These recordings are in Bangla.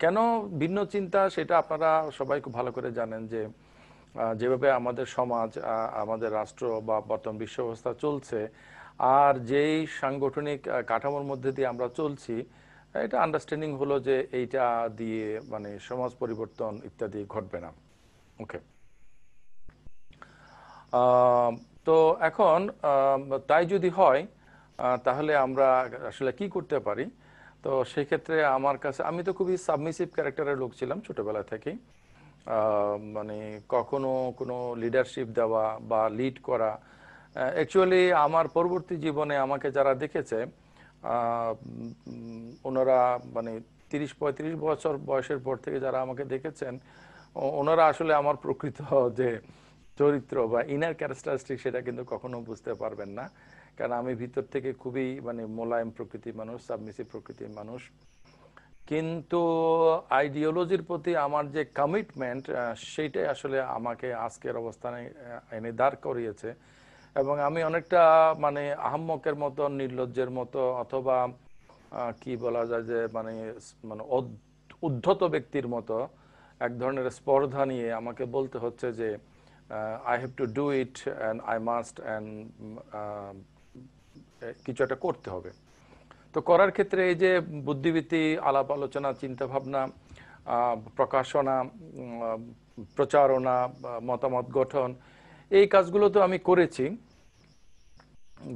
কেন ভিন্ন চিন্তা সেটা আপনারা সবাই খুব ভালো করে জানেন যে যেভাবে আমাদের সমাজ আমাদের রাষ্ট্র বা বর্তমান বিশ্ব ব্যবস্থা চলছে আর যেই সাংগঠনিক কাঠামোর মধ্যে দিয়ে আমরা চলছি, এটা আন্ডারস্ট্যান্ডিং হলো যে এইটা দিয়ে মানে সমাজ পরিবর্তন ইত্যাদি ঘটবে না। ওকে, তো এখন তাই যদি হয় তাহলে আমরা আসলে কি করতে পারি? তো সেক্ষেত্রে আমার কাছে, আমি তো খুবই সাবমিসিভ ক্যারেক্টারের লোক ছিলাম ছোটবেলা থেকেই। মানে কখনো কোনো লিডারশিপ দেওয়া বা লিড করা, অ্যাকচুয়ালি আমার পরবর্তী জীবনে আমাকে যারা দেখেছে ওনারা মানে 30-35 বছর বয়সের পর থেকে যারা আমাকে দেখেছেন, ওনারা আসলে আমার প্রকৃত যে চরিত্র বা ইনার ক্যারেক্টারিস্টিক সেটা কিন্তু কখনো বুঝতে পারবেন না। কারণ আমি ভিতর থেকে খুবই মানে মোলায়েম প্রকৃতির মানুষ, সাবমিসিভ প্রকৃতির মানুষ। কিন্তু আইডিওলজির প্রতি আমার যে কমিটমেন্ট, সেইটাই আসলে আমাকে আজকের অবস্থানে এনে দাঁড় করিয়েছে। এবং আমি অনেকটা মানে আহাম্মকের মতো, নির্লজ্জের মতো, অথবা কি বলা যায় যে মানে মানে উদ্ধত ব্যক্তির মতো এক ধরনের স্পর্ধা নিয়ে আমাকে বলতে হচ্ছে যে I have to do it and I must and কিছু একটা করতে হবে। তো করার ক্ষেত্রে এই যে বুদ্ধিবৃত্তি, আলাপ আলোচনা, চিন্তা ভাবনা, প্রকাশনা, প্রচারণা, মতামত গঠন, এই কাজগুলো তো আমি করেছি,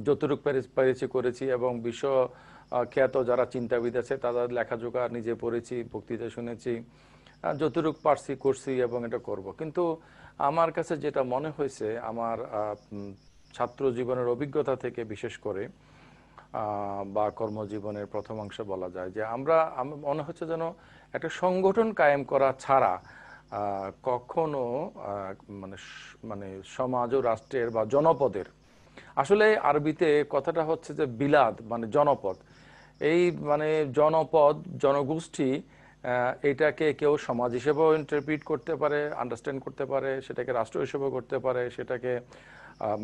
যতটুকু পেরেছি করেছি। এবং বিশ্ব খ্যাত যারা চিন্তাবিদ আছে তাদের লেখাজোখা নিজে পড়েছি, বক্তৃতা শুনেছি, যতটুকু পারছি করছি এবং এটা করব। কিন্তু আমার কাছে যেটা মনে হয়েছে আমার ছাত্র জীবনের অভিজ্ঞতা থেকে, বিশেষ করে বা কর্মজীবনের প্রথমাংশ বলা যায়, যে আমরা মনে হচ্ছে যেন একটা সংগঠন কায়েম করা ছাড়া কখনো মানে মানে সমাজ ও রাষ্ট্রের বা জনপদের, আসলে আরবিতে কথাটা হচ্ছে যে বিলাদ মানে জনপদ, এই মানে জনপদ জনগোষ্ঠী, এটাকে কেউ সমাজ হিসেবেও ইন্টারপ্রিট করতে পারে, আন্ডারস্ট্যান্ড করতে পারে, সেটাকে রাষ্ট্র হিসেবেও করতে পারে, সেটাকে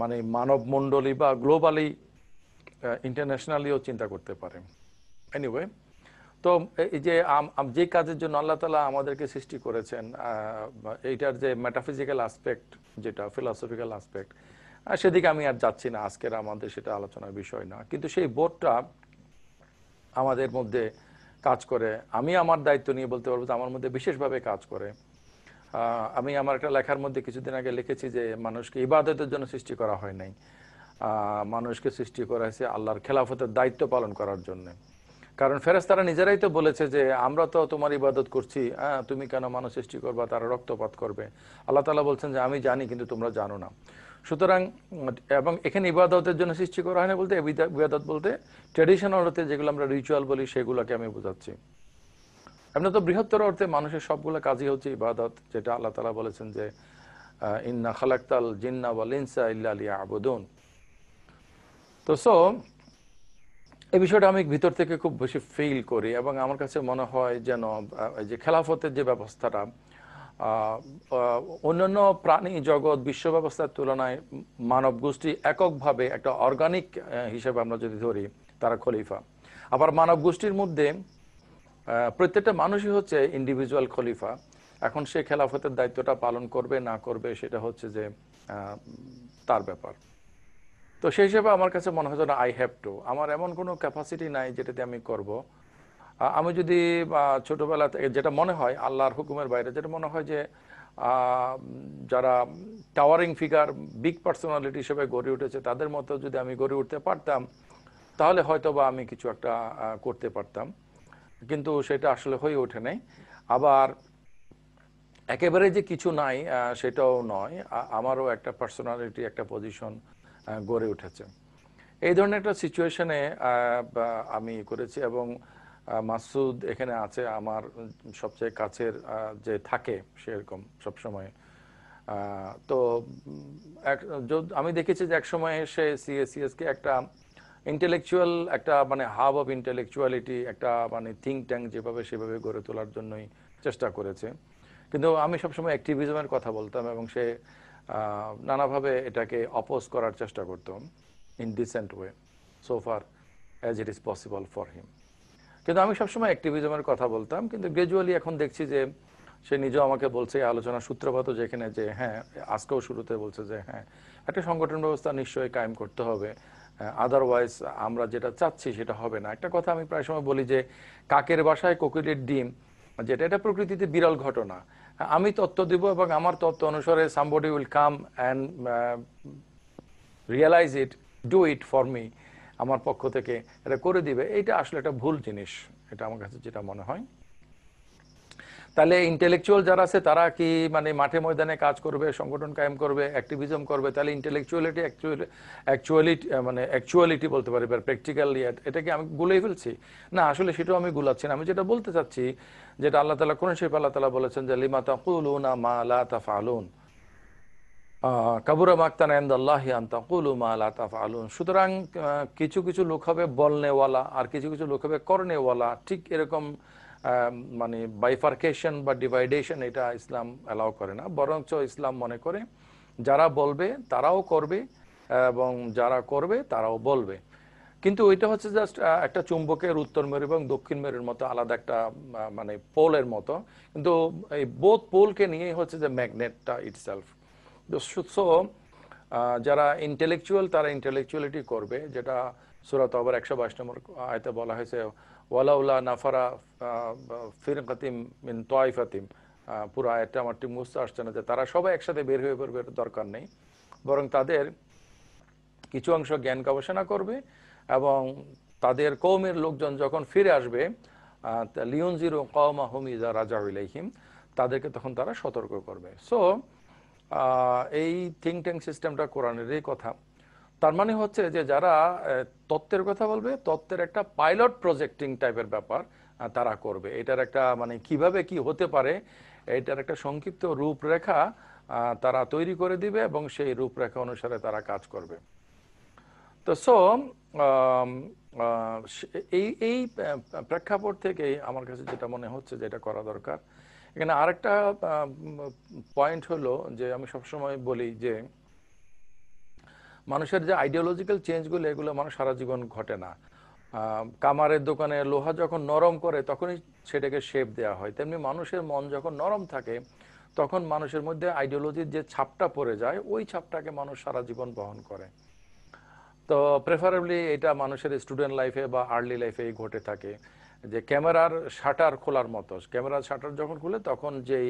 মানে মানব মণ্ডলী বা গ্লোবালি ইন্টারন্যাশনালিও চিন্তা করতে পারে। এনিওয়ে, তো এই যে যে কাজের জন্য আল্লাহ তাআলা আমাদেরকে সৃষ্টি করেছেন, এইটার যে মেটাফিজিক্যাল আসপেক্ট, যেটা ফিলসফিক্যাল আসপেক্ট, সেদিকে আমি আর যাচ্ছি না, আজকের আমাদের সেটা আলোচনার বিষয় না। কিন্তু সেই বোধটা আমাদের মধ্যে কাজ করে। আমি আমার দায়িত্ব নিয়ে বলতে পারবো যে আমার মধ্যে বিশেষভাবে কাজ করে। আমি আমার একটা লেখার মধ্যে কিছুদিন আগে লিখেছি যে মানুষকে ইবাদতের জন্য সৃষ্টি করা হয় নাই, মানুষকে সৃষ্টি করা হয়েছে আল্লাহর খেলাফতের দায়িত্ব পালন করার জন্য। কারণ ফেরেশতারা নিজেরাই তো বলেছে যে আমরা তো তোমার ইবাদত করছি, তুমি কেন মানুষ সৃষ্টি করবা, তারা রক্তপাত করবে। আল্লাহ তাআলা বলছেন যে আমি জানি কিন্তু তোমরা জানো না। সুতরাং এবং এখানে ইবাদতের জন্য সৃষ্টি করা হয় না বলতে, ইবাদত বলতে ট্র্যাডিশনাল অর্থে যেগুলো আমরা রিচুয়াল বলি সেগুলোকে আমি বোঝাচ্ছি। এমনি তো বৃহত্তর অর্থে মানুষের সবগুলো কাজই হচ্ছে ইবাদত, যেটা আল্লাহ তাআলা বলেছেন যে ইন্না খালাকতাল জিন্না ওয়াল ইনসা ইল্লা লিয়াবুদুন। তো এই বিষয়টা আমি ভিতর থেকে খুব বেশি ফিল করি এবং আমার কাছে মনে হয় যেন এই যে খেলাফতের যে ব্যবস্থাটা, অন্যান্য প্রাণী জগৎ বিশ্ব ব্যবস্থার তুলনায় মানব গোষ্ঠী এককভাবে একটা অর্গানিক হিসেবে আমরা যদি ধরি, তারা খলিফা। আবার মানব গোষ্ঠীর মধ্যে প্রত্যেকটা মানুষই হচ্ছে ইন্ডিভিজুয়াল খলিফা। এখন সে খেলাফতের দায়িত্বটা পালন করবে না করবে সেটা হচ্ছে যে তার ব্যাপার। তো সেই হিসেবে আমার কাছে মনে হয় না আই হ্যাভ টু, আমার এমন কোনো ক্যাপাসিটি নাই যেটাতে আমি করব। আমি যদি ছোটবেলা থেকে যেটা মনে হয় আল্লাহর হুকুমের বাইরে, যেটা মনে হয় যে যারা টাওয়ারিং ফিগার, বিগ পার্সোনালিটি হিসেবে গড়ে উঠেছে, তাদের মতো যদি আমি গড়ে উঠতে পারতাম তাহলে হয়তো বা আমি কিছু একটা করতে পারতাম। কিন্তু সেটা আসলে হয়ে ওঠে নাই। আবার একেবারে যে কিছু নাই সেটাও নয়, আমারও একটা পার্সোনালিটি, একটা পজিশন গড়ে উঠেছে। এই ধরনের একটা সিচুয়েশনে আমি করেছি। এবং মাসুদ এখানে আছে, আমার সবচেয়ে কাছের যে থাকে সেরকম সবসময়। তো আমি দেখেছি যে এক সময় সে সিএসকে একটা ইন্টেলেকচুয়াল, একটা মানে হাব অফ ইন্টেলেকচুয়ালিটি, একটা মানে থিঙ্ক ট্যাঙ্ক যেভাবে সেভাবে গড়ে তোলার জন্যই চেষ্টা করেছে। কিন্তু আমি সবসময় অ্যাক্টিভিজমের কথা বলতাম এবং সে নানাভাবে এটাকে অপোজ করার চেষ্টা করতাম in decent way, so far as it is possible for him. কিন্তু আমি সবসময় অ্যাক্টিভিজমের কথা বলতাম, কিন্তু গ্রাজুয়ালি এখন দেখছি যে সে নিজেও আমাকে বলছে, আলোচনা সূত্রপাত যেখানে, যে হ্যাঁ, আজকেও শুরুতে বলছে যে হ্যাঁ, একটা সংগঠন ব্যবস্থা নিশ্চয়ই কায়েম করতে হবে, আদারওয়াইজ আমরা যেটা চাচ্ছি সেটা হবে না। একটা কথা আমি প্রায় সময় বলি যে কাকের বাসায় কোকিলের ডিম, যেটা এটা প্রকৃতিতে বিরল ঘটনা। আমি তত্ত্ব দিব এবং আমার তত্ত্ব অনুসারে somebody will come and realise it, do it for me, আমার পক্ষ থেকে এটা করে দিবে। এটা আসলে একটা ভুল জিনিস, এটা আমার কাছে যেটা মনে হয়। তাহলে ইন্টেলেকচুয়াল যারা আছে তারা কি মানে মাঠে ময়দানে কাজ করবে, সংগঠন কায়েম করবে, অ্যাক্টিভিজম করবে, তাহলে ইন্টেলেকচুয়ালিটি মানে অ্যাকচুয়ালিটি বলতে পারি, বা প্র্যাকটিক্যালি এটাকে আমি গুলিয়ে ফেলছি? না, আসলে সেটাও আমি গুলাচ্ছি না। আমি যেটা বলতে চাচ্ছি, যেটা আল্লাহ তাআলা কোরআন শরীফে আল্লাহ তাআলা বলেছেন যে লিমা তাকুলুনা মা লা তাফআলুন, কাবুরা মাকতান ইনদাল্লাহি আন তাকুলু মা লা তাফআলুন। সুতরাং কিছু কিছু লোক হবে বলনেওয়ালা আর কিছু কিছু লোক হবে করনেওয়ালা। ঠিক এরকম মানে বাইফার্কেশন বা ডিভাইডেশন এটা ইসলাম অ্যালাউ করে না, বরঞ্চ ইসলাম মনে করে যারা বলবে তারাও করবে এবং যারা করবে তারাও বলবে। কিন্তু ওইটা হচ্ছে জাস্ট একটা চুম্বকের উত্তর মেরু এবং দক্ষিণ মেরুর মতো আলাদা একটা মানে পোলের মতো, কিন্তু এই বোথ পোলকে নিয়েই হচ্ছে যে ম্যাগনেটটা ইটসেলফ। সো যারা ইন্টেলেকচুয়াল তারা ইন্টেলেকচুয়ালিটি করবে, যেটা সূরা তাওবার 122 নম্বর আয়াতে বলা হয়েছে, ওয়ালাউলা নাফারা ফিরকাতিম মিন তাইফাতিম। পুরো আয়াতটা আমার ঠিক মুখস্থ আসছে না, যে তারা সবাই একসাথে বের হয়ে পড়বে, দরকার নেই, বরং তাদের কিছু অংশ জ্ঞান গবেষণা করবে এবং তাদের কওমের লোকজন যখন ফিরে আসবে, লিউনজিরু কওমাহুম ইযা রাজাউ ইলাইহিম, তাদেরকে তখন তারা সতর্ক করবে। সো এই থিঙ্ক ট্যাঙ্ক সিস্টেমটা কোরআনেরই কথা। তার মানে হচ্ছে যে যারা তত্ত্বের কথা বলবে, তত্ত্বের একটা পাইলট প্রজেক্টিং টাইপের ব্যাপার তারা করবে। এটার একটা মানে কিভাবে কি হতে পারে, এটার একটা সংক্ষিপ্ত রূপরেখা তারা তৈরি করে দিবে এবং সেই রূপরেখা অনুসারে তারা কাজ করবে। তো সো এই এই প্রেক্ষাপট থেকেই আমার কাছে যেটা মনে হচ্ছে যেটা করা দরকার। এখানে আরেকটা পয়েন্ট হলো যে আমি সবসময় বলি যে মানুষের যে আইডিওলজিক্যাল চেঞ্জগুলো, এগুলো মানুষ সারা জীবন ঘটে না। কামারের দোকানে লোহা যখন নরম করে তখনই সেটাকে শেপ দেওয়া হয়, তেমনি মানুষের মন যখন নরম থাকে তখন মানুষের মধ্যে আইডিওলজির যে ছাপটা পড়ে যায়, ওই ছাপটাকে মানুষ সারা জীবন বহন করে। তো প্রেফারেবলি এটা মানুষের স্টুডেন্ট লাইফে বা আর্লি লাইফে ঘটে থাকে, যে ক্যামেরার শাটার খোলার মতো। ক্যামেরার শাটার যখন খুলে তখন যেই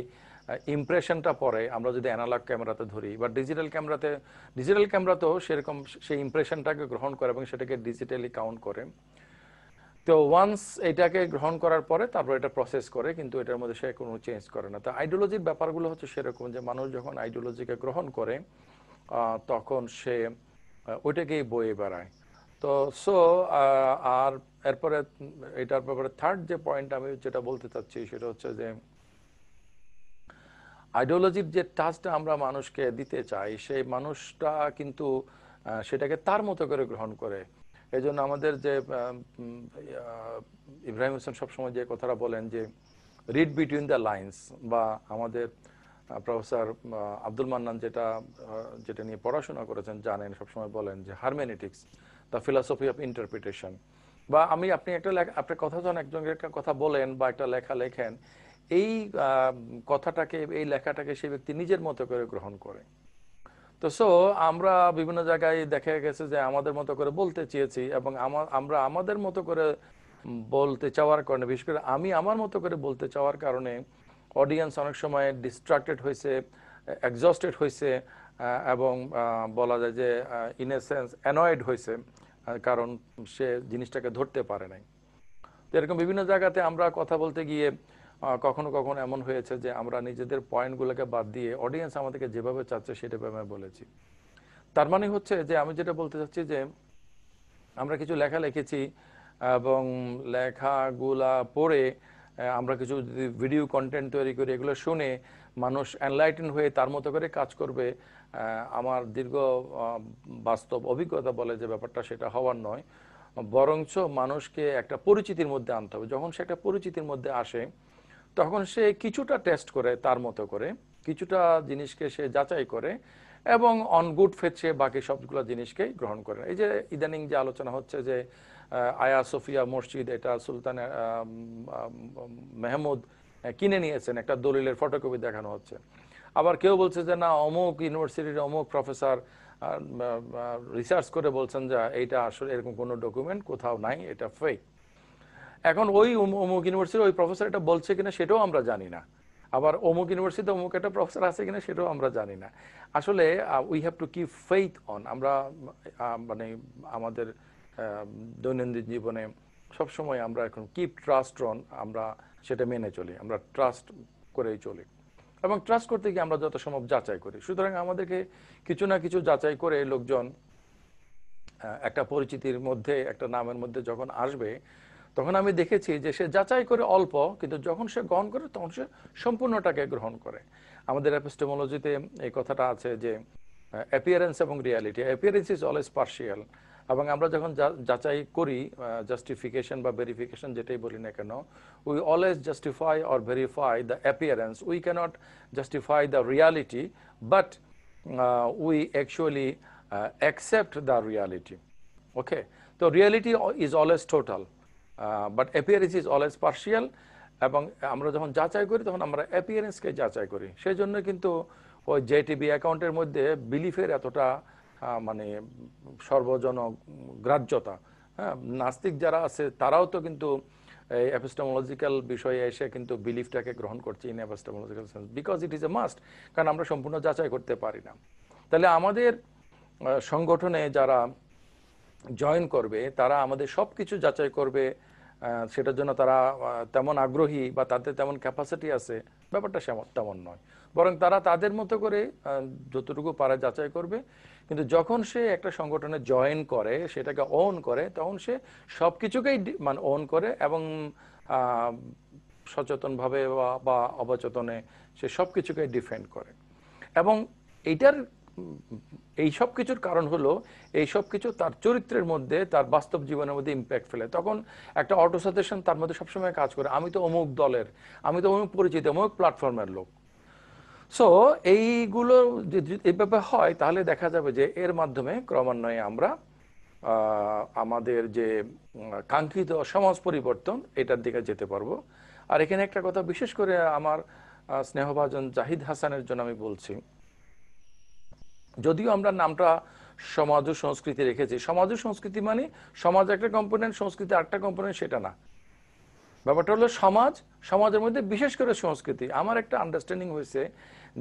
ইমপ্রেশনটা পড়ে, আমরা যদি অ্যানালগ ক্যামেরাতে ধরি বা ডিজিটাল ক্যামেরাতেও সেরকম সেই ইমপ্রেশনটাকে গ্রহণ করে এবং সেটাকে ডিজিটালি কাউন্ট করে। তো ওয়ান্স এটাকে গ্রহণ করার পরে তারপর এটা প্রসেস করে, কিন্তু এটার মধ্যে সে কোনো চেঞ্জ করে না। তো আইডিওলজির ব্যাপারগুলো হচ্ছে সেরকম, যে মানুষ যখন আইডিওলজিকে গ্রহণ করে তখন সে ওইটাকেই বয়ে বেড়ায়। তো সো আর এরপরে এটার ব্যাপারে থার্ড যে পয়েন্ট আমি যেটা বলতে চাচ্ছি সেটা হচ্ছে যে আইডিওলজির যে টাচটা আমরা মানুষকে দিতে চাই, সেই মানুষটা কিন্তু সেটাকে তার মতো করে গ্রহণ করে। এই জন্য আমাদের যে ইব্রাহিম হোসেন সবসময় যে কথাটা বলেন যে রিড বিটুইন দ্য লাইন্স, বা আমাদের প্রফেসর আব্দুল মান্নান যেটা নিয়ে পড়াশোনা করেছেন জানেন, সবসময় বলেন যে হারমেনেটিক্স, দ্য ফিলসফি অফ ইন্টারপ্রিটেশন। বা আপনি আপনার কথা যখন একজনকে একটা কথা বলেন বা একটা লেখা লেখেন, এই কথাটাকে, এই লেখাটাকে সেই ব্যক্তি নিজের মতো করে গ্রহণ করে। তো সো আমরা বিভিন্ন জায়গায় দেখা গেছে যে আমাদের মতো করে বলতে চেয়েছি এবং আমরা আমাদের মতো করে বলতে চাওয়ার কারণে, বিশেষ করে আমি আমার মতো করে বলতে চাওয়ার কারণে অডিয়েন্স অনেক সময় ডিস্ট্রাক্টেড হয়েছে, এক্সস্টেড হয়েছে এবং বলা যায় যে ইন এ সেন্স অ্যানয়েড হয়েছে, কারণ সে জিনিসটাকে ধরতে পারে নাই। তো এরকম বিভিন্ন জায়গাতে আমরা কথা বলতে গিয়ে কখনো কখনো এমন হয়েছে যে আমরা নিজেদের পয়েন্টগুলোকে বাদ দিয়ে অডিয়েন্স আমাদেরকে যেভাবে চাচ্ছে সেটাভাবে আমি বলেছি। তার মানে হচ্ছে যে আমি যেটা বলতে চাচ্ছি যে আমরা কিছু লেখা লিখেছি এবং লেখাগুলা পড়ে আমরা কিছু যদি ভিডিও কন্টেন্ট তৈরি করি, এগুলো শুনে মানুষ এনলাইটেন হয়ে তার মতো করে কাজ করবে, আমার দীর্ঘ বাস্তব অভিজ্ঞতা বলে যে ব্যাপারটা সেটা হওয়ার নয়, বরঞ্চ মানুষকে একটা পরিচিতির মধ্যে আনতে হবে। যখন সে একটা পরিচিতির মধ্যে আসে তখন সে কিছুটা টেস্ট করে তার মতো করে, কিছুটা জিনিসকে সে যাচাই করে এবং অন গুড ফেথ সে বাকি সবগুলো জিনিসকেই গ্রহণ করে। এই যে ইদানিং যে আলোচনা হচ্ছে যে আয়া সোফিয়া মসজিদ এটা সুলতান মেহমুদ কিনে নিয়েছেন, একটা দলিলের ফটোকপি দেখানো হচ্ছে। আবার কেউ বলছে যে না অমুক ইউনিভার্সিটির অমুক প্রফেসর রিসার্চ করে বলছেন যে এইটা আসলে এরকম কোনো ডকুমেন্ট কোথাও নাই, এটা ফেক। এখন ওই অমুক ইউনিভার্সিটির ওই প্রফেসর এটা বলছে কিনা সেটাও আমরা জানি না, আবার অমুক ইউনিভার্সিটিতে অমুক একটা প্রফেসর আছে কিনা সেটাও আমরা জানি না। আসলে we have to keep faith on, আমরা মানে আমাদের দৈনন্দিন জীবনে সবসময় আমরা এখন কিপ ট্রাস্ট অন, আমরা সেটা মেনে চলি, আমরা ট্রাস্ট করেই চলি এবং ট্রাস্ট করতে গিয়ে আমরা যত সম্ভব যাচাই করি। সুতরাং আমাদেরকে কিছু না কিছু যাচাই করে লোকজন একটা পরিচিতির মধ্যে, একটা নামের মধ্যে যখন আসবে, তখন আমি দেখেছি যে সে যাচাই করে অল্প, কিন্তু যখন সে গ্রহণ করে তখন সে সম্পূর্ণটাকে গ্রহণ করে। আমাদের এপিস্টেমোলজিতে এই কথাটা আছে যে অ্যাপিয়ারেন্স এবং reality, appearance is always partial, এবং আমরা যখন যাচাই করি, জাস্টিফিকেশন বা ভেরিফিকেশন যেটাই বলি না কেন, we always justify or verify the appearance, we can't justify the reality, but we actually accept the reality. Okay, তো reality is always total, but appearance is always partial. এবং আমরা যখন যাচাই করি তখন আমরা অ্যাপিয়ারেন্সকে যাচাই করি। সেই জন্য কিন্তু ওই জেটিবি অ্যাকাউন্টের মধ্যে বিলিফের এতটা মানে সর্বজন গ্রাহ্যতা। হ্যাঁ, নাস্তিক যারা আছে তারাও তো কিন্তু এই এপিস্টেমোলজিক্যাল বিষয়ে এসে কিন্তু বিলিফটাকে গ্রহণ করছে in epistemological sense, because it is a must, কারণ আমরা সম্পূর্ণ যাচাই করতে পারি না। তাহলে আমাদের সংগঠনে যারা জয়েন করবে তারা আমাদের সব কিছু যাচাই করবে, সেটার জন্য তারা তেমন আগ্রহী বা তাদের তেমন ক্যাপাসিটি আছে ব্যাপারটা তেমন নয়, বরং তারা তাদের মতো করে যতটুকু পারে যাচাই করবে। কিন্তু যখন সে একটা সংগঠনে জয়েন করে, সেটাকে ওন করে, তখন সে সব কিছুকেই মানে ওন করে এবং সচেতনভাবে বা অবচেতনে সে সব কিছুকেই ডিফেন্ড করে। এবং এইটার এই সব কিছুর কারণ হলো এই সব কিছু তার চরিত্রের মধ্যে, তার বাস্তব জীবনের মধ্যে ইম্প্যাক্ট ফেলে। তখন একটা অটো সাজেশন তার মধ্যে সবসময় কাজ করে, আমি তো অমুক দলের, আমি তো অমুক পরিচিত, অমুক প্ল্যাটফর্মের লোক। সো এইগুলো এইভাবে হয়, তাহলে দেখা যাবে যে এর মাধ্যমে ক্রমান্বয়ে আমরা আমাদের যে কাঙ্ক্ষিত সমাজ পরিবর্তন এটার দিকে যেতে পারবো। আর এখানে একটা কথা বিশেষ করে আমার স্নেহভাজন জাহিদ হাসানের জন্য আমি বলছি, যদিও আমরা নামটা সমাজ ও সংস্কৃতি রেখেছি, সমাজ ও সংস্কৃতি মানে সমাজ একটা কম্পোনেন্ট, সংস্কৃতি আরেকটা কম্পোনেন্ট, সেটা না। ব্যাপারটা হলো সমাজ, সমাজের মধ্যে বিশেষ করে সংস্কৃতি। আমার একটা আন্ডারস্ট্যান্ডিং হয়েছে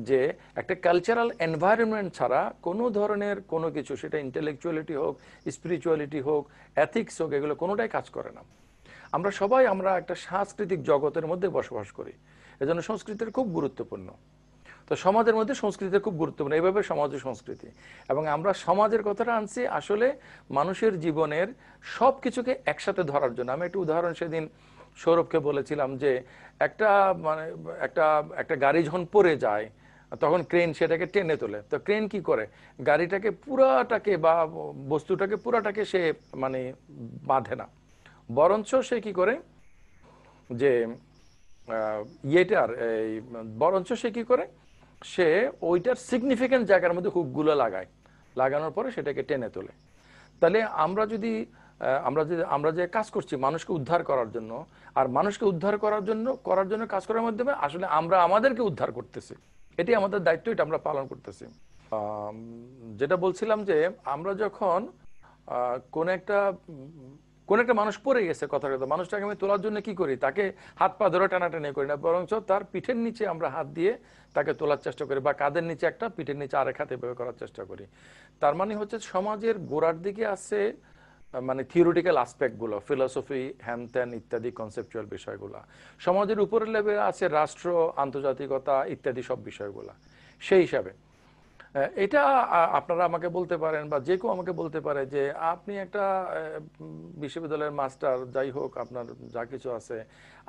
যে একটা কালচারাল এনভায়রনমেন্ট ছাড়া কোনো ধরনের কোনো কিছু, সেটা ইন্টেলেকচুয়ালিটি হোক, স্পিরিচুয়ালিটি হোক, এথিক্স হোক, এগুলো কোনোটাই কাজ করে না। আমরা সবাই আমরা একটা সাংস্কৃতিক জগতের মধ্যে বসবাস করি, এজন্য সংস্কৃতির খুব গুরুত্বপূর্ণ। তো সমাজের মধ্যে সংস্কৃতি খুব গুরুত্বপূর্ণ, এইভাবে সমাজ ও সংস্কৃতি। এবং আমরা সমাজের কথাটা আনছি আসলে মানুষের জীবনের সব কিছুকে একসাথে ধরার জন্য। আমি একটা উদাহরণ সেদিন সৌরভকে বলেছিলাম যে একটা মানে একটা একটা গাড়ি যখন পড়ে যায় তখন ক্রেন সেটাকে টেনে তোলে। তো ক্রেন কি করে, গাড়িটাকে পুরাটাকে বা বস্তুটাকে পুরাটাকে সে মানে বাঁধে না, বরঞ্চ সে কি করে যে বরঞ্চ সে কি করে, সে ওইটার সিগনিফিকেন্ট জায়গার মধ্যে হুকগুলো লাগায়, লাগানোর পরে সেটাকে টেনে তোলে। তাহলে আমরা যে কাজ করছি মানুষকে উদ্ধার করার জন্য, আর মানুষকে উদ্ধার করার জন্য কাজ করার মাধ্যমে আসলে আমরা আমাদেরকে উদ্ধার করতেছি, এটি আমাদের দায়িত্ব, এটা আমরা পালন করতেছি। যেটা বলছিলাম যে আমরা যখন কোন একটা মানুষ পড়ে গেছে, কথা মানুষটাকে আমি তোলার জন্য কি করি, তাকে হাত পা ধরে টানাটানি করি না, বরঞ্চ তার পিঠের নিচে আমরা হাত দিয়ে তাকে তোলার চেষ্টা করি, বা কাঁধের নিচে একটা, পিঠের নিচে আরেক হাতে এভাবে করার চেষ্টা করি। তার মানে হচ্ছে সমাজের গোড়ার দিকে আছে মানে থিওরিটিক্যাল আসপেক্টগুলো, ফিলসফি, হ্যান ত্যান ইত্যাদি কনসেপচুয়াল বিষয়গুলো। সমাজের উপরের লেভেলে আছে রাষ্ট্র, আন্তর্জাতিকতা ইত্যাদি সব বিষয়গুলো। সেই হিসাবে এটা আপনারা আমাকে বলতে পারেন বা যে কেউ আমাকে বলতে পারে যে আপনি একটা বিশ্ববিদ্যালয়ের মাস্টার, যাই হোক আপনার যা কিছু আছে,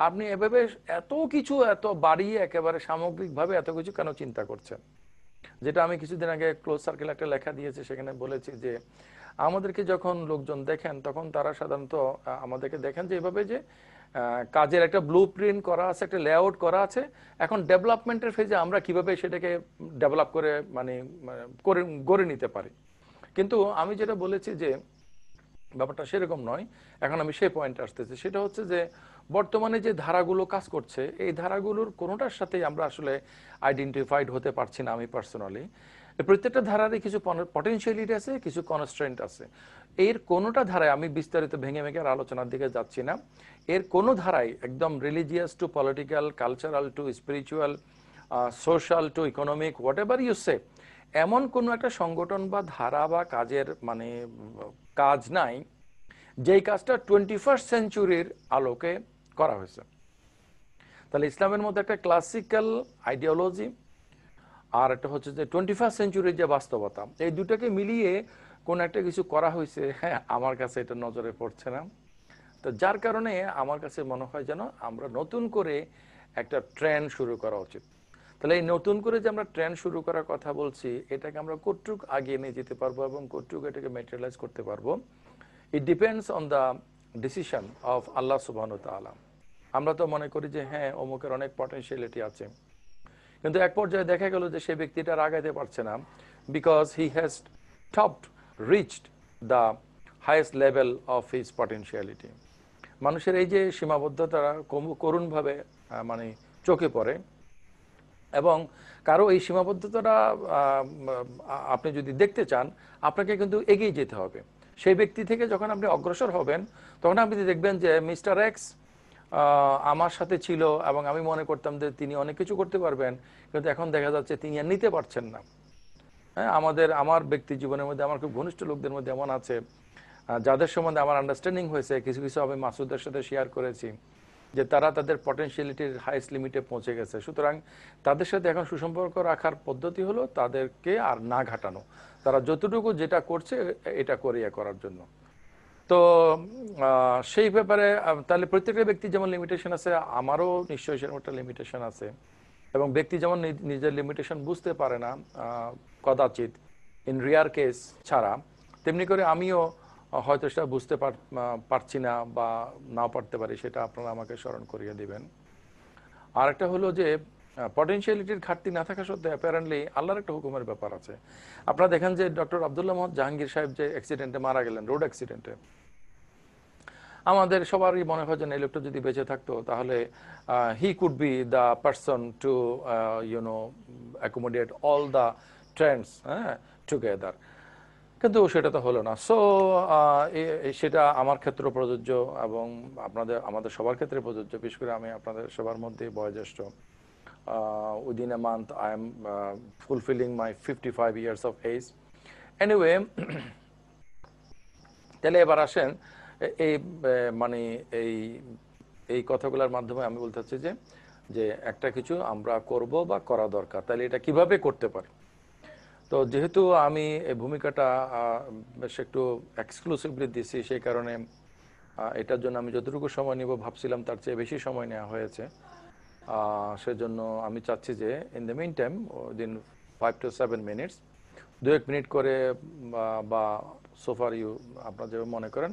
আপনি এভাবে এত কিছু এত বাড়িয়ে একেবারে সামগ্রিকভাবে এত কিছু কেন চিন্তা করছেন। যেটা আমি কিছুদিন আগে ক্লোজ সার্কেল একটা লেখা দিয়েছি, সেখানে বলেছি যে আমাদেরকে যখন লোকজন দেখেন তখন তারা সাধারণত আমাদেরকে দেখেন যে এভাবে যে কাজের একটা ব্লু প্রিন্ট করা আছে, একটা লেআউট করা আছে, এখন ডেভেলপমেন্টের ফেজে আমরা কিভাবে সেটাকে ডেভেলপ করে মানে গড়ে নিতে পারি। কিন্তু আমি যেটা বলেছি যে ব্যাপারটা সেরকম নয়। এখন আমি সেই পয়েন্টে আসতেছি, সেটা হচ্ছে যে বর্তমানে যে ধারাগুলো কাজ করছে এই ধারাগুলোর কোনোটার সাথে আমরা আসলে আইডেন্টিফাইড হতে পারছি না। আমি পার্সোনালি প্রত্যেকটা ধারারই কিছু পটেনশিয়ালিটি আছে, কিছু কনস্ট্রেন্ট আছে। এর কোনোটা ধারায় আমি বিস্তারিত ভেঙে ভেঙে আর আলোচনার দিকে যাচ্ছি না। এর কোনো ধারায় একদম religious to political, cultural to spiritual, social to economic, whatever you say, এমন কোনো একটা সংগঠন বা ধারা বা কাজের মানে কাজ নাই যেই কাজটা 21st সেঞ্চুরির আলোকে করা হয়েছে। তাহলে ইসলামের মধ্যে একটা ক্লাসিক্যাল আইডিওলজি আর একটা হচ্ছে যে 21st সেঞ্চুরির যে বাস্তবতা, এই দুটাকে মিলিয়ে কোন একটা কিছু করা হয়েছে, হ্যাঁ আমার কাছে এটা নজরে পড়ছে না। তো যার কারণে আমার কাছে মনে হয় যেন আমরা নতুন করে একটা ট্রেন্ড শুরু করা উচিত। তাহলে এই নতুন করে যে আমরা ট্রেন্ড শুরু করার কথা বলছি, এটাকে আমরা কতটুক আগিয়ে নিয়ে যেতে পারবো এবং কতটুক এটাকে ম্যাটেরিয়ালাইজ করতে পারবো, it depends on the decision of আল্লাহ সুবহানাহু ওয়া তাআলা। আমরা তো মনে করি যে হ্যাঁ অমুকের অনেক পটেনশিয়ালিটি আছে, কিন্তু এক পর্যায়ে দেখা গেল যে সেই ব্যক্তিটা আর আগাইতে পারছে না, because he has topped, reached the highest level of his potentiality. মানুষের এই যে সীমাবদ্ধতা করুণভাবে মানে চোখে পড়ে, এবং কারো এই সীমাবদ্ধতাটা আপনি যদি দেখতে চান, আপনাকে কিন্তু এগিয়ে যেতে হবে। সেই ব্যক্তি থেকে যখন আপনি অগ্রসর হবেন, তখন আপনি দেখবেন যে মিস্টার এক্স আমার সাথে ছিল এবং আমি মনে করতাম যে তিনি অনেক কিছু করতে পারবেন, কিন্তু এখন দেখা যাচ্ছে তিনি আর নিতে পারছেন না। হ্যাঁ, আমার ব্যক্তি জীবনের মধ্যে আমার খুব ঘনিষ্ঠ লোকদের মধ্যে এমন আছে যাদের সম্বন্ধে আমার আন্ডারস্ট্যান্ডিং হয়েছে, কিছু কিছু আমি মাসুদের সাথে শেয়ার করেছি, যে তারা তাদের পটেনশিয়ালিটির হাইস্ট লিমিটে পৌঁছে গেছে। সুতরাং তাদের সাথে এখন সুসম্পর্ক রাখার পদ্ধতি হলো তাদেরকে আর না ঘাটানো, তারা যতটুকু যেটা করছে এটা করিয়া করার জন্য। তো সেই ব্যাপারে তাহলে প্রত্যেকটা ব্যক্তি যেমন লিমিটেশন আছে, আমারও নিশ্চয়ই সেরকম একটা লিমিটেশন আছে, এবং ব্যক্তি যেমন নিজের লিমিটেশন বুঝতে পারে না কদাচিৎ, ইন রিয়ার কেস ছাড়া, তেমনি করে আমিও হয়তো সেটা বুঝতে পারছি না বা নাও পারতে পারি, সেটা আপনারা আমাকে স্মরণ করিয়ে দিবেন। আর একটা হলো যে পটেনশিয়ালিটির ঘাটতি না থাকা সত্ত্বেও অ্যাপারেন্টলি আল্লাহর একটা হুকুমের ব্যাপার আছে। আপনারা দেখেন যে ডক্টর আব্দুল্লাহ মোহাম্মদ জাহাঙ্গীর সাহেব যে অ্যাক্সিডেন্টে মারা গেলেন, রোড অ্যাক্সিডেন্টে, আমাদের সবারই মনে হয় যে এই লোকটা যদি বেঁচে থাকতো তাহলে he could be the person to accommodate all the Trends, হ্যাঁ, টুগেদার। কিন্তু সেটা তো হলো না। সো সেটা আমার ক্ষেত্রে প্রযোজ্য এবং আমাদের সবার ক্ষেত্রে প্রযোজ্য। বিশেষ করে আমি আপনাদের সবার মধ্যে বয়োজ্যেষ্ঠ। Within a month I am fulfilling my 55 years of age. Anyway, তাহলে এবার আসেন এই মানে এই এই কথাগুলোর মাধ্যমে আমি বলতে চাচ্ছি যে যে একটা কিছু আমরা করব বা করা দরকার, তাহলে এটা কিভাবে করতে পারি। তো যেহেতু আমি এই ভূমিকাটা বেশ একটু এক্সক্লুসিভলি দিছি, সেই কারণে এটার জন্য আমি যতটুকু সময় নিব ভাবছিলাম তার চেয়ে বেশি সময় নেওয়া হয়েছে। সেজন্য আমি চাচ্ছি যে ইন দ্য মিন টাইম দিন 5 to 7 minutes, 2-1 মিনিট করে বা সোফার ইউ আপনারা যেভাবে মনে করেন,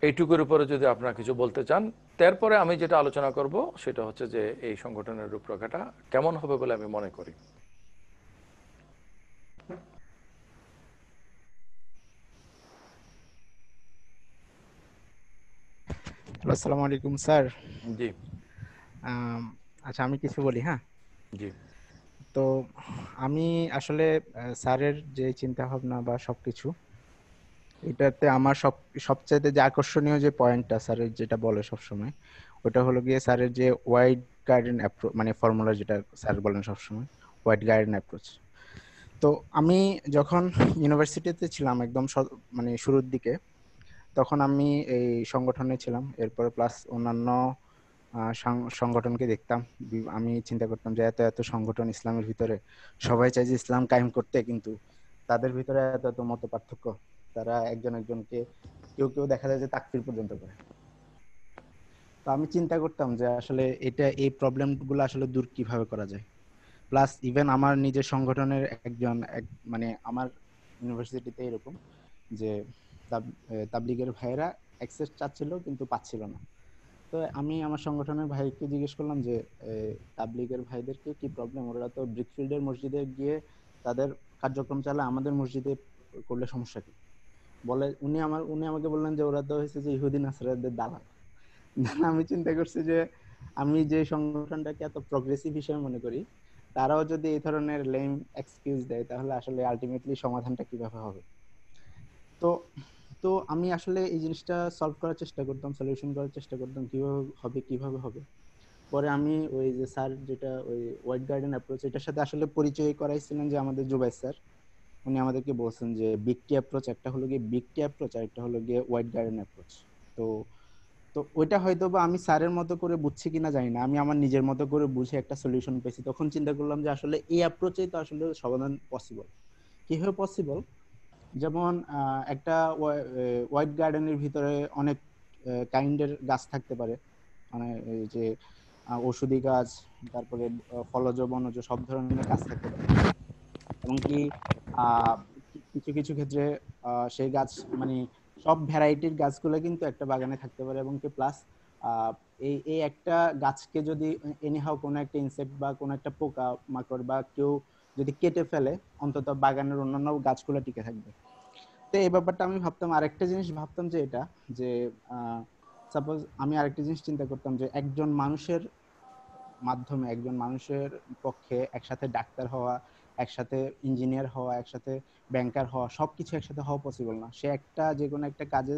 এইটুকুর উপরে যদি আপনারা কিছু বলতে চান, তারপরে আমি যেটা আলোচনা করব সেটা হচ্ছে যে এই সংগঠনের রূপরেখাটা কেমন হবে বলে আমি মনে করি। হ্যালো, আসসালামু আলাইকুম স্যার। জি। আম, আচ্ছা, আমি কিছু বলি। হ্যাঁ, জি। তো আমি আসলে স্যারের যে চিন্তা ভাবনা বা সবকিছু, এটাতে আমার সবচাইতে যে আকর্ষণীয় যে পয়েন্টটা স্যারের যেটা বলে সবসময়, ওটা হলো গিয়ে স্যারের যে ওয়াইড গাইডেন অ্যাপ্রোচ, মানে ফর্মুলা যেটা স্যার বলেন সবসময়, ওয়াইড গাইডেন অ্যাপ্রোচ। তো আমি যখন ইউনিভার্সিটিতে ছিলাম একদম মানে শুরুর দিকে, তখন আমি এই সংগঠনে ছিলাম। এরপরে প্লাস অন্যান্য সংগঠনকে দেখতাম। আমি চিন্তা করতাম যে এত এত সংগঠন ইসলামের ভিতরে, সবাই চাই যে ইসলাম কায়েম করতে, কিন্তু তাদের ভিতরে এত এত মত পার্থক্য। তারা একজন একজনকে, কেউ কেউ দেখা যায় যে তাকফির পর্যন্ত করে। তো আমি চিন্তা করতাম যে আসলে এই প্রবলেম গুলো আসলে দূর কিভাবে করা যায়। প্লাস ইভেন আমার নিজের সংগঠনের মানে আমার ইউনিভার্সিটিতে এরকম যে তাবলিগের ভাইয়েরা অ্যাক্সেস চাচ্ছিল কিন্তু পাচ্ছিল না। তো আমি আমার সংগঠনের ভাইকে জিজ্ঞেস করলাম যে তাবলিগের ভাইদেরকে কি প্রবলেম, ওরা তো ব্রিকফিল্ডের মসজিদে গিয়ে তাদের কার্যক্রম চালায়, আমাদের মসজিদে করলে সমস্যা কি? বলে উনি আমাকে বললেন যে ওরা তো হচ্ছে যে ইহুদি নাসারাদের দালাল। আমি চিন্তা করছি যে আমি যে সংগঠনটাকে এত প্রগ্রেসিভ হিসেবে মনে করি, তারাও যদি এই ধরনের লেম এক্সকিউজ দেয় তাহলে আসলে আলটিমেটলি সমাধানটা কিভাবে হবে। তো তো আমি আসলে এই জিনিসটা সলভ করার চেষ্টা করতাম, সলিউশন করার চেষ্টা করতাম কিভাবে হবে। পরে আমি ওই যে স্যার যেটা ওই হোয়াইট গার্ডেন অ্যাপ্রোচ এটার সাথে আসলে পরিচয় করাইছিলেন যে আমাদের জুবাই স্যার। উনি আমাদেরকে বলছেন যে বিগ টি অ্যাপ্রোচ, একটা হলো গিয়ে বিগ টি অ্যাপ্রোচ আর একটা হলো গিয়ে হোয়াইট গার্ডেন অ্যাপ্রোচ। তো তো ওইটা হয়তো বা আমি স্যারের মতো করে বুঝছি কিনা জানি না, আমি আমার নিজের মতো করে বুঝে একটা সলিউশন পেয়েছি। তখন চিন্তা করলাম যে আসলে এই অ্যাপ্রোচেই তো আসলে সমাধান পসিবল। কিভাবে পসিবল? যেমন একটা হোয়াইট গার্ডেনের ভিতরে অনেক কাইন্ডের গাছ থাকতে পারে, মানে এই যে ঔষধি গাছ, তারপরে ফলজ বনজ সব ধরনের গাছ থাকতে পারে। এমনকি আহ কিছু কিছু ক্ষেত্রে সেই গাছ মানে সব ভ্যারাইটির গাছগুলো কিন্তু একটা বাগানে থাকতে পারে। এবং কি প্লাস এই এই একটা গাছকে যদি এনিহাও কোনো একটা ইনসেক্ট বা কোনো একটা পোকা মাকড় বা কেউ যদি কেটে ফেলে, অন্তত বাগানের অন্যান্য গাছগুলো টিকে থাকবে। তো এই ব্যাপারটা আমি ভাবতাম। আরেকটা জিনিস ভাবতাম যে এটা যে সাপোজ আমি আরেকটা জিনিস চিন্তা করতাম যে একজন মানুষের পক্ষে একসাথে ডাক্তার হওয়া, একসাথে ইঞ্জিনিয়ার হওয়া, একসাথে ব্যাংকার হওয়া, সবকিছু একসাথে হওয়া পসিবল না। সে একটা যে কোনো একটা কাজে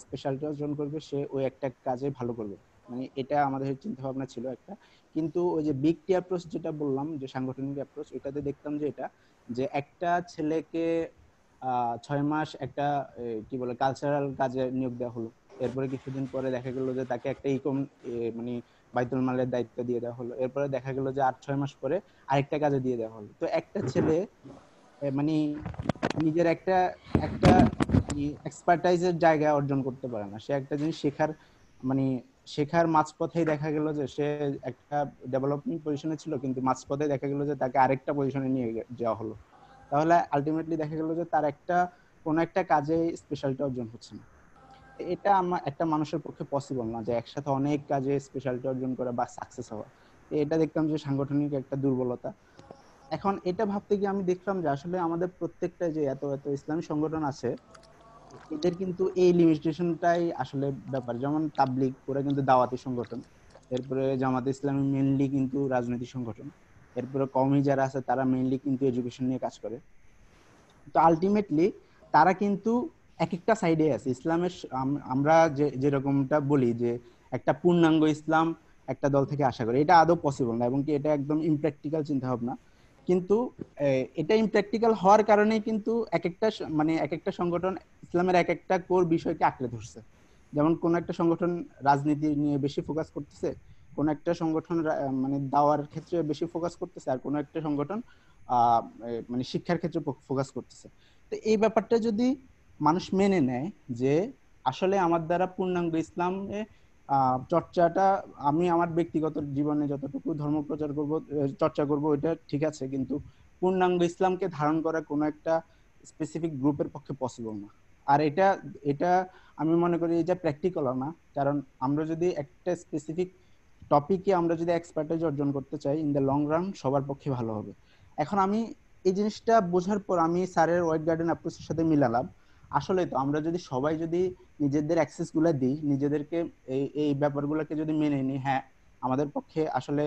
স্পেশালিটি অর্জন করবে, সে ওই একটা কাজে ভালো করবে। মানে এটা আমাদের চিন্তা ভাবনা ছিল একটা। কিন্তু ওই যে বিগ টি অ্যাপ্রোচ যেটা বললাম, যে সাংগঠনিক অ্যাপ্রোচ, ওইটাতে দেখতাম যে এটা যে একটা ছেলেকে 6 মাস একটা কি বলে কালচারাল কাজে নিয়োগ দেওয়া হলো। এরপরে কিছুদিন পরে দেখা গেল যে তাকে একটা মানে বাইতুল মালের দায়িত্ব দিয়ে দেওয়া হলো। এরপরে দেখা গেল যে 8-6 মাস পরে আরেকটা কাজে দিয়ে দেওয়া হলো। তো একটা ছেলে মানে নিজের একটা একটা এক্সপার্টাইজের জায়গা অর্জন করতে পারে না। সে একটা জিনিস মানে শেখার মাঝপথেই দেখা গেল যে সে একটা ডেভেলপমেন্ট পজিশনে ছিল, কিন্তু মাঝপথে দেখা গেল যে তাকে আরেকটা পজিশনে নিয়ে যাওয়া হলো। তাহলে আলটিমেটলি দেখা গেল যে তার কোন একটা কাজে স্পেশালিটি অর্জন হচ্ছে না। এটা আমার একটা মানুষের পক্ষে পসিবল না যে একসাথে অনেক কাজে স্পেশালিটি অর্জন করা বা সাকসেস হওয়া। তো এটা দেখতাম যে সাংগঠনিক একটা দুর্বলতা। এখন এটা ভাবতে গিয়ে আমি দেখলাম যে আসলে আমাদের প্রত্যেকটা যে এত এত ইসলামী সংগঠন আছে, এদের কিন্তু এই লিমিটেশনটাই আসলে ব্যাপার। যেমন তাবলিগ, ওরা কিন্তু দাওয়াতি সংগঠন। এরপরে জামাত ইসলামী মেইনলি কিন্তু রাজনৈতিক সংগঠন। এরপরে কওমি যারা আছে তারা মেইনলি কিন্তু এডুকেশন নিয়ে কাজ করে। তো আলটিমেটলি তারা কিন্তু এক একটা সাইডে আছে ইসলামের। আমরা যেরকমটা বলি যে একটা পূর্ণাঙ্গ ইসলাম একটা দল থেকে আশা করি, এটা আদৌ পসিবল না, এবং কি এটা একদম ইমপ্র্যাকটিক্যাল চিন্তা ভাবনা। কিন্তু এটা ইমপ্র্যাকটিক্যাল হওয়ার কারণেই কিন্তু মানে এক একটা সংগঠন ইসলামের এক একটা কোর বিষয়কে আঁকড়ে ধরছে। যেমন কোন একটা সংগঠন রাজনীতি নিয়ে বেশি ফোকাস করতেছে, কোন একটা সংগঠন মানে দাওয়ার ক্ষেত্রে বেশি ফোকাস করতেছে, আর কোন একটা সংগঠন মানে শিক্ষার ক্ষেত্রে ফোকাস করতেছে। তো এই ব্যাপারটা যদি মানুষ মেনে নেয় যে আসলে আমার দ্বারা পূর্ণাঙ্গ ইসলামে চর্চাটা, আমি আমার ব্যক্তিগত জীবনে যতটুকু ধর্ম প্রচার করব, চর্চা করব, ওইটা ঠিক আছে, কিন্তু পূর্ণাঙ্গ ইসলামকে ধারণ করা কোনো একটা স্পেসিফিক গ্রুপের পক্ষে পসিবল না। আর এটা এটা আমি মনে করি যে প্র্যাকটিক্যাল না। কারণ আমরা যদি একটা স্পেসিফিক টপিকে আমরা যদি এক্সপার্টাইজ অর্জন করতে চাই, ইন দ্য লং রান সবার পক্ষে ভালো হবে। এখন আমি এই জিনিসটা বোঝার পর আমি স্যারের হোয়াইট গার্ডেন অ্যাপ্রোচের সাথে মিলালাম। আসলে তো আমরা যদি সবাই যদি নিজেদের অ্যাক্সেস গুলা দিই, নিজেদেরকে এই এই ব্যাপারগুলোকে যদি মেনে নিই, হ্যাঁ আমাদের পক্ষে আসলে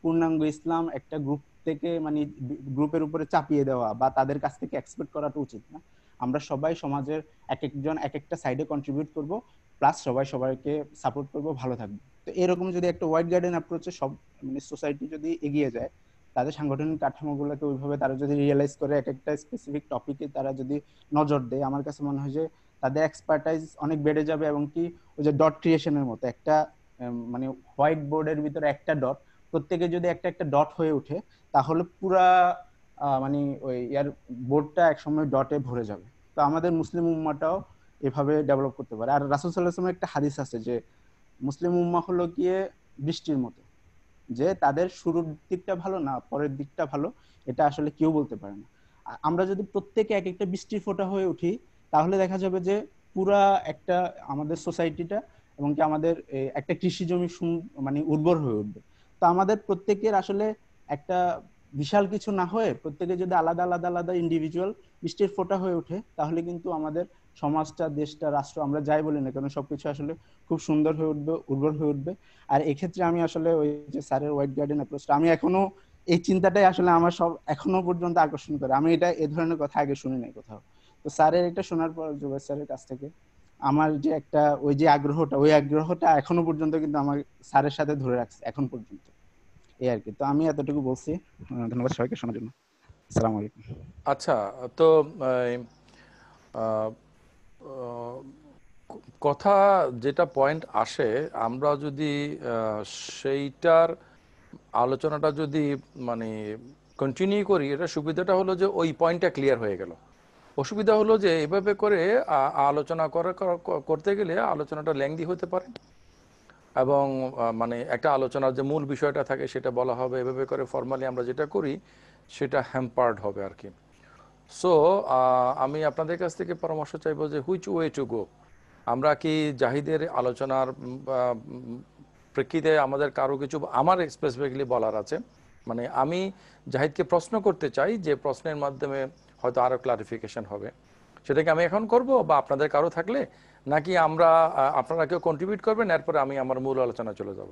পূর্ণাঙ্গ ইসলাম একটা গ্রুপ থেকে মানে গ্রুপের উপরে চাপিয়ে দেওয়া বা তাদের কাছ থেকে এক্সপেক্ট করাটা উচিত না। আমরা সবাই সমাজের এক একজন এক একটা সাইডে কন্ট্রিবিউট করব, প্লাস সবাই সবাইকে সাপোর্ট করব, ভালো থাকবো। তো এরকম যদি একটা হোয়াইট গার্ডেন অ্যাপ্রোচে সব মানে সোসাইটি যদি এগিয়ে যায়, তাদের সাংগঠনিক কাঠামোগুলোকে ওইভাবে তারা যদি রিয়েলাইজ করে, এক একটা স্পেসিফিক টপিকে তারা যদি নজর দেয়, আমার কাছে মনে হয় যে তাদের এক্সপার্টাইজ অনেক বেড়ে যাবে। এবং কি ওই যে ডট ক্রিয়েশনের মতো একটা মানে হোয়াইট বোর্ডের ভিতরে একটা ডট, প্রত্যেকে যদি একটা একটা ডট হয়ে ওঠে, তাহলে পুরা মানে ওই ইয়ার বোর্ডটা একসময় ডটে ভরে যাবে। তো আমাদের মুসলিম উম্মাটাও এভাবে ডেভেলপ করতে পারে। আর রাসূল সাল্লাল্লাহু আলাইহি ওয়াসাল্লামের একটা হাদিস আছে যে মুসলিম উম্মাহ হলো গিয়ে বৃষ্টির মতো, যে তাদের শুরুর দিকটা ভালো না পরের দিকটা ভালো, এটা আসলে কেউ বলতে পারে না। আমরা যদি প্রত্যেকে এক একটা বৃষ্টির ফোঁটা হয়ে উঠি, তাহলে দেখা যাবে যে পুরা একটা আমাদের সোসাইটিটা এবং কি আমাদের একটা কৃষি জমি মানে উর্বর হয়ে উঠবে। তো আমাদের প্রত্যেকের আসলে একটা বিশাল কিছু না হয়ে প্রত্যেকে যদি আলাদা আলাদা আলাদা ইন্ডিভিজুয়াল বৃষ্টির ফোঁটা হয়ে ওঠে, তাহলে কিন্তু আমাদের সমাজটা, দেশটা, রাষ্ট্র, আমরা যাই বলি না কেন, সবকিছু আসলে খুব সুন্দর হয়ে উঠবে, উর্বর হয়ে উঠবে। আর এক্ষেত্রে আমি আসলে ওই যে স্যারের হোয়াইট গার্ডেন অ্যাপ্রোচটা, আমি এখনো এই চিন্তাটাই আসলে আমার সব এখনো পর্যন্ত আকর্ষণ করে। আমি এটা এ ধরনের কথা আগে শুনি নাই কোথাও। তো স্যারের এটা শোনার পর, জুবাইর স্যারের কাছ থেকে আমার যে একটা ওই যে আগ্রহটা, ওই আগ্রহটা এখনো পর্যন্ত কিন্তু আমার স্যারের সাথে ধরে রাখছে এখন পর্যন্ত। এই আর কি। তো আমি এতটুকু বলছি। ধন্যবাদ সবাইকে শোনার জন্য। আসসালামু আলাইকুম। আচ্ছা, তো এই, আহ, আহ, কথা যেটা পয়েন্ট আসে, আমরা যদি সেইটার আলোচনাটা যদি মানে কন্টিনিউ করি, এটা সুবিধাটা হলো যে ওই পয়েন্টটা ক্লিয়ার হয়ে গেল। অসুবিধা হলো যে এভাবে করে আলোচনা করতে গেলে আলোচনাটা লেংদি হতে পারে, এবং মানে একটা আলোচনার যে মূল বিষয়টা থাকে সেটা বলা হবে, এভাবে করে ফর্মালি আমরা যেটা করি সেটা হ্যাম্পার্ড হবে আর কি। সো আমি আপনাদের কাছ থেকে পরামর্শ চাইবো যে হুইচ ওয়ে টু গো। আমরা কি জাহিদের আলোচনার প্রেক্ষিতে আমাদের কারো কিছু, আমার স্পেসিফিকলি বলার আছে, মানে আমি জাহিদকে প্রশ্ন করতে চাই যে প্রশ্নের মাধ্যমে হয়তো আরও ক্লারিফিকেশন হবে, সেটাকে আমি এখন করব, বা আপনাদের কারো থাকলে, নাকি আমরা আপনারা কেউ কন্ট্রিবিউট করবেন, এরপরে আমি আমার মূল আলোচনা চলে যাব?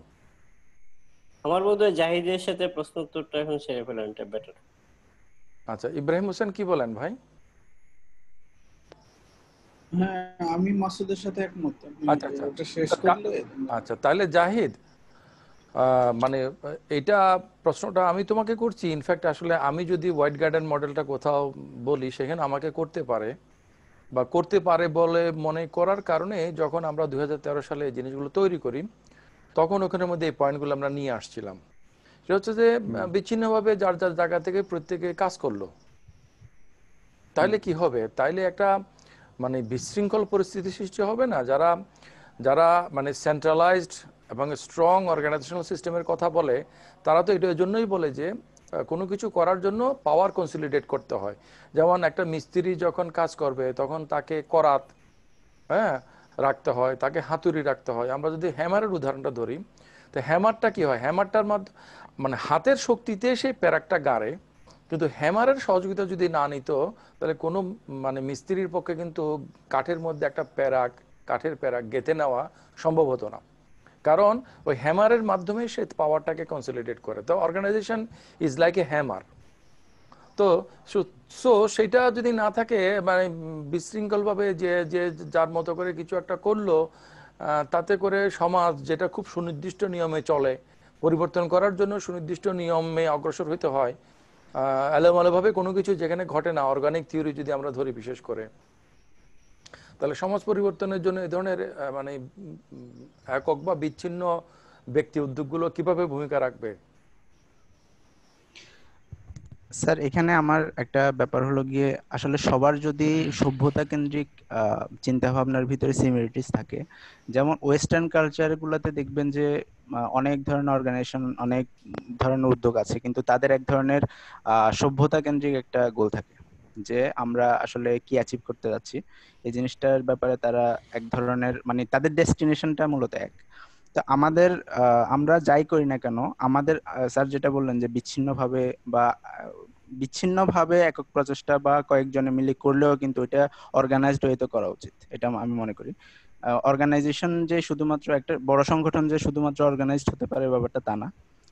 আমার বোধ হয় জাহিদের সাথে প্রশ্ন উত্তরটা এখন সেরে ফেলাটা বেটার। আচ্ছা, ইব্রাহিম হোসেন কি বলেন ভাই? হ্যাঁ, আমি মাসুদের সাথে একমত। আপনি আচ্ছা আচ্ছা ওটা শেষ তা- করলে আচ্ছা, তাহলে জাহিদ, মানে এটা প্রশ্নটা আমি তোমাকে করছি। ইনফ্যাক্ট আসলে আমি যদি হোয়াইট গার্ডেন মডেলটা কোথাও বলি, সেখানে আমাকে করতে পারে, বা করতে পারে বলে মনে করার কারণে যখন আমরা 2013 সালে এই জিনিসগুলো তৈরি করি, তখন ওখানের মধ্যে এই পয়েন্টগুলো আমরা নিয়ে আসছিলাম। সেটা হচ্ছে যে বিচ্ছিন্নভাবে যার যার জায়গা থেকে প্রত্যেকে কাজ করলো, তাইলে কি হবে? তাইলে একটা মানে বিশৃঙ্খল পরিস্থিতি সৃষ্টি হবে না? যারা যারা মানে সেন্ট্রালাইজড এবং স্ট্রং অর্গানাইজেশনাল সিস্টেমের কথা বলে, তারা তো এটার জন্যই বলে যে কোনো কিছু করার জন্য পাওয়ার কনসলিডেট করতে হয়। যেমন একটা মিস্ত্রি যখন কাজ করবে তখন তাকে করাত, হ্যাঁ, রাখতে হয়, তাকে হাতুড়ি রাখতে হয়। আমরা যদি হ্যামারের উদাহরণটা ধরি, তো হ্যামারটা কি হয়, হ্যামারটার মাধ্যমে মানে হাতের শক্তিতে সেই প্যারাকটা গাড়ে, কিন্তু হ্যামারের সহযোগিতা যদি না নিত, তাহলে কোনো মানে মিস্ত্রির পক্ষে কিন্তু কাঠের মধ্যে একটা প্যারাক, কাঠের প্যারাক গেঁথে নেওয়া সম্ভব হতো না। কারণ ওই হ্যামারের মাধ্যমে সে পাওয়ারটাকে কনসলিডেট করে। তো organisation is like a hammer. তো সো সেটা যদি না থাকে, মানে বিশৃঙ্খলভাবে যে যে যার মতো করে কিছু একটা করলো, তাতে করে সমাজ যেটা খুব সুনির্দিষ্ট নিয়মে চলে, পরিবর্তন করার জন্য সুনির্দিষ্ট নিয়মে অগ্রসর হইতে হয়, এলোমেলোভাবে কোনো কিছু যেখানে ঘটে না, অর্গানিক থিওরি যদি আমরা ধরি বিশেষ করে, তাহলে সমাজ পরিবর্তনের জন্য এই ধরনের মানে একক বা বিচ্ছিন্ন ব্যক্তি উদ্যোগগুলো কিভাবে ভূমিকা রাখবে? স্যার, এখানে আমার একটা ব্যাপার হলো গিয়ে, আসলে সবার যদি সভ্যতা কেন্দ্রিক চিন্তা ভাবনার ভিতরে সিমিলারিটিস থাকে, যেমন ওয়েস্টার্ন কালচার গুলাতে দেখবেন যে অনেক ধরনের অর্গানাইজেশন, অনেক ধরনের উদ্যোগ আছে, কিন্তু তাদের এক ধরনের সভ্যতা কেন্দ্রিক একটা গোল থাকে, যে আমরা আসলে কি অ্যাচিভ করতে যাচ্ছি, এই জিনিসটার ব্যাপারে তারা এক ধরনের, মানে তাদের ডেস্টিনেশনটা মূলত এক। তো আমাদের আমরা যাই করি না কেন, আমাদের স্যার যেটা বললেন যে বিচ্ছিন্নভাবে বা বিচ্ছিন্নভাবে একক প্রচেষ্টা বা কয়েকজনে মিলে করলেও কিন্তু এটা অর্গানাইজড ওয়েতে করা উচিত, এটা আমি মনে করি। অর্গানাইজেশন যে শুধুমাত্র একটা বড় সংগঠন যে শুধুমাত্র অর্গানাইজড হতে পারে ব্যাপারটা তা না,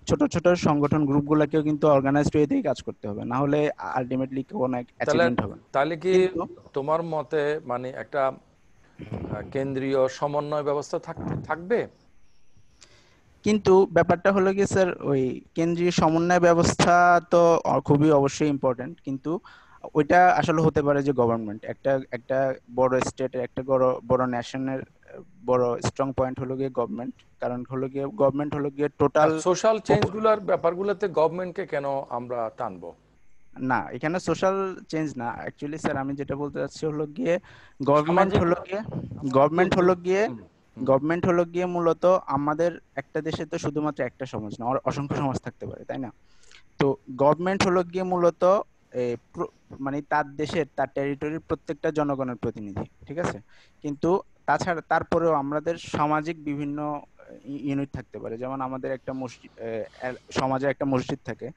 ছোট ছোট সংগঠন গ্রুপগুলোকেও কিন্তু অর্গানাইজড ওয়েতেই কাজ করতে হবে, না হলে আলটিমেটলি কোনো তাহলে অ্যাচিভমেন্ট হবে না। তাহলে কি কিন্তু তোমার মতে মানে একটা কেন্দ্রীয় সমন্বয় ব্যবস্থা থাকবে? কিন্তু ব্যাপারটা হলো কি স্যার, ওই কেন্দ্রীয় সমন্বয় ব্যবস্থা তো খুবই অবশ্যই ইম্পর্টেন্ট, কিন্তু ওইটা আসলে হতে পারে যে গভর্নমেন্ট, একটা একটা বড় স্টেটের, একটা বড় বড় ন্যাশনের বড় স্ট্রং পয়েন্ট হলো গিয়ে গভর্নমেন্ট। কারণ হলো গিয়ে গভর্নমেন্ট হলো গিয়ে টোটাল। সোশ্যাল চেঞ্জগুলোর ব্যাপারগুলোতে গভর্নমেন্টকে কেন আমরা টানবো? না, এখানে সোশ্যাল চেঞ্জ না, অ্যাকচুয়ালি স্যার আমি যেটা বলতে চাচ্ছি হলো গিয়ে গভর্নমেন্ট সামাজিক। হলো গিয়ে গভর্নমেন্ট হলো গিয়ে হুম, হুম। গভর্নমেন্ট হলো গিয়ে মূলত আমাদের একটা দেশে তো শুধুমাত্র একটা সমাজ না, অসংখ্য সমাজ থাকতে পারে, তাই না? তো গভর্নমেন্ট হলো গিয়ে মূলত এই মানে তার দেশের, তার টেরিটরির প্রত্যেকটা জনগণের প্রতিনিধি, ঠিক আছে? কিন্তু তাছাড়া তারপরেও আমাদের সামাজিক বিভিন্ন ইউনিট থাকতে পারে। যেমন আমাদের একটা মসজিদ, সমাজে একটা মসজিদ থাকে,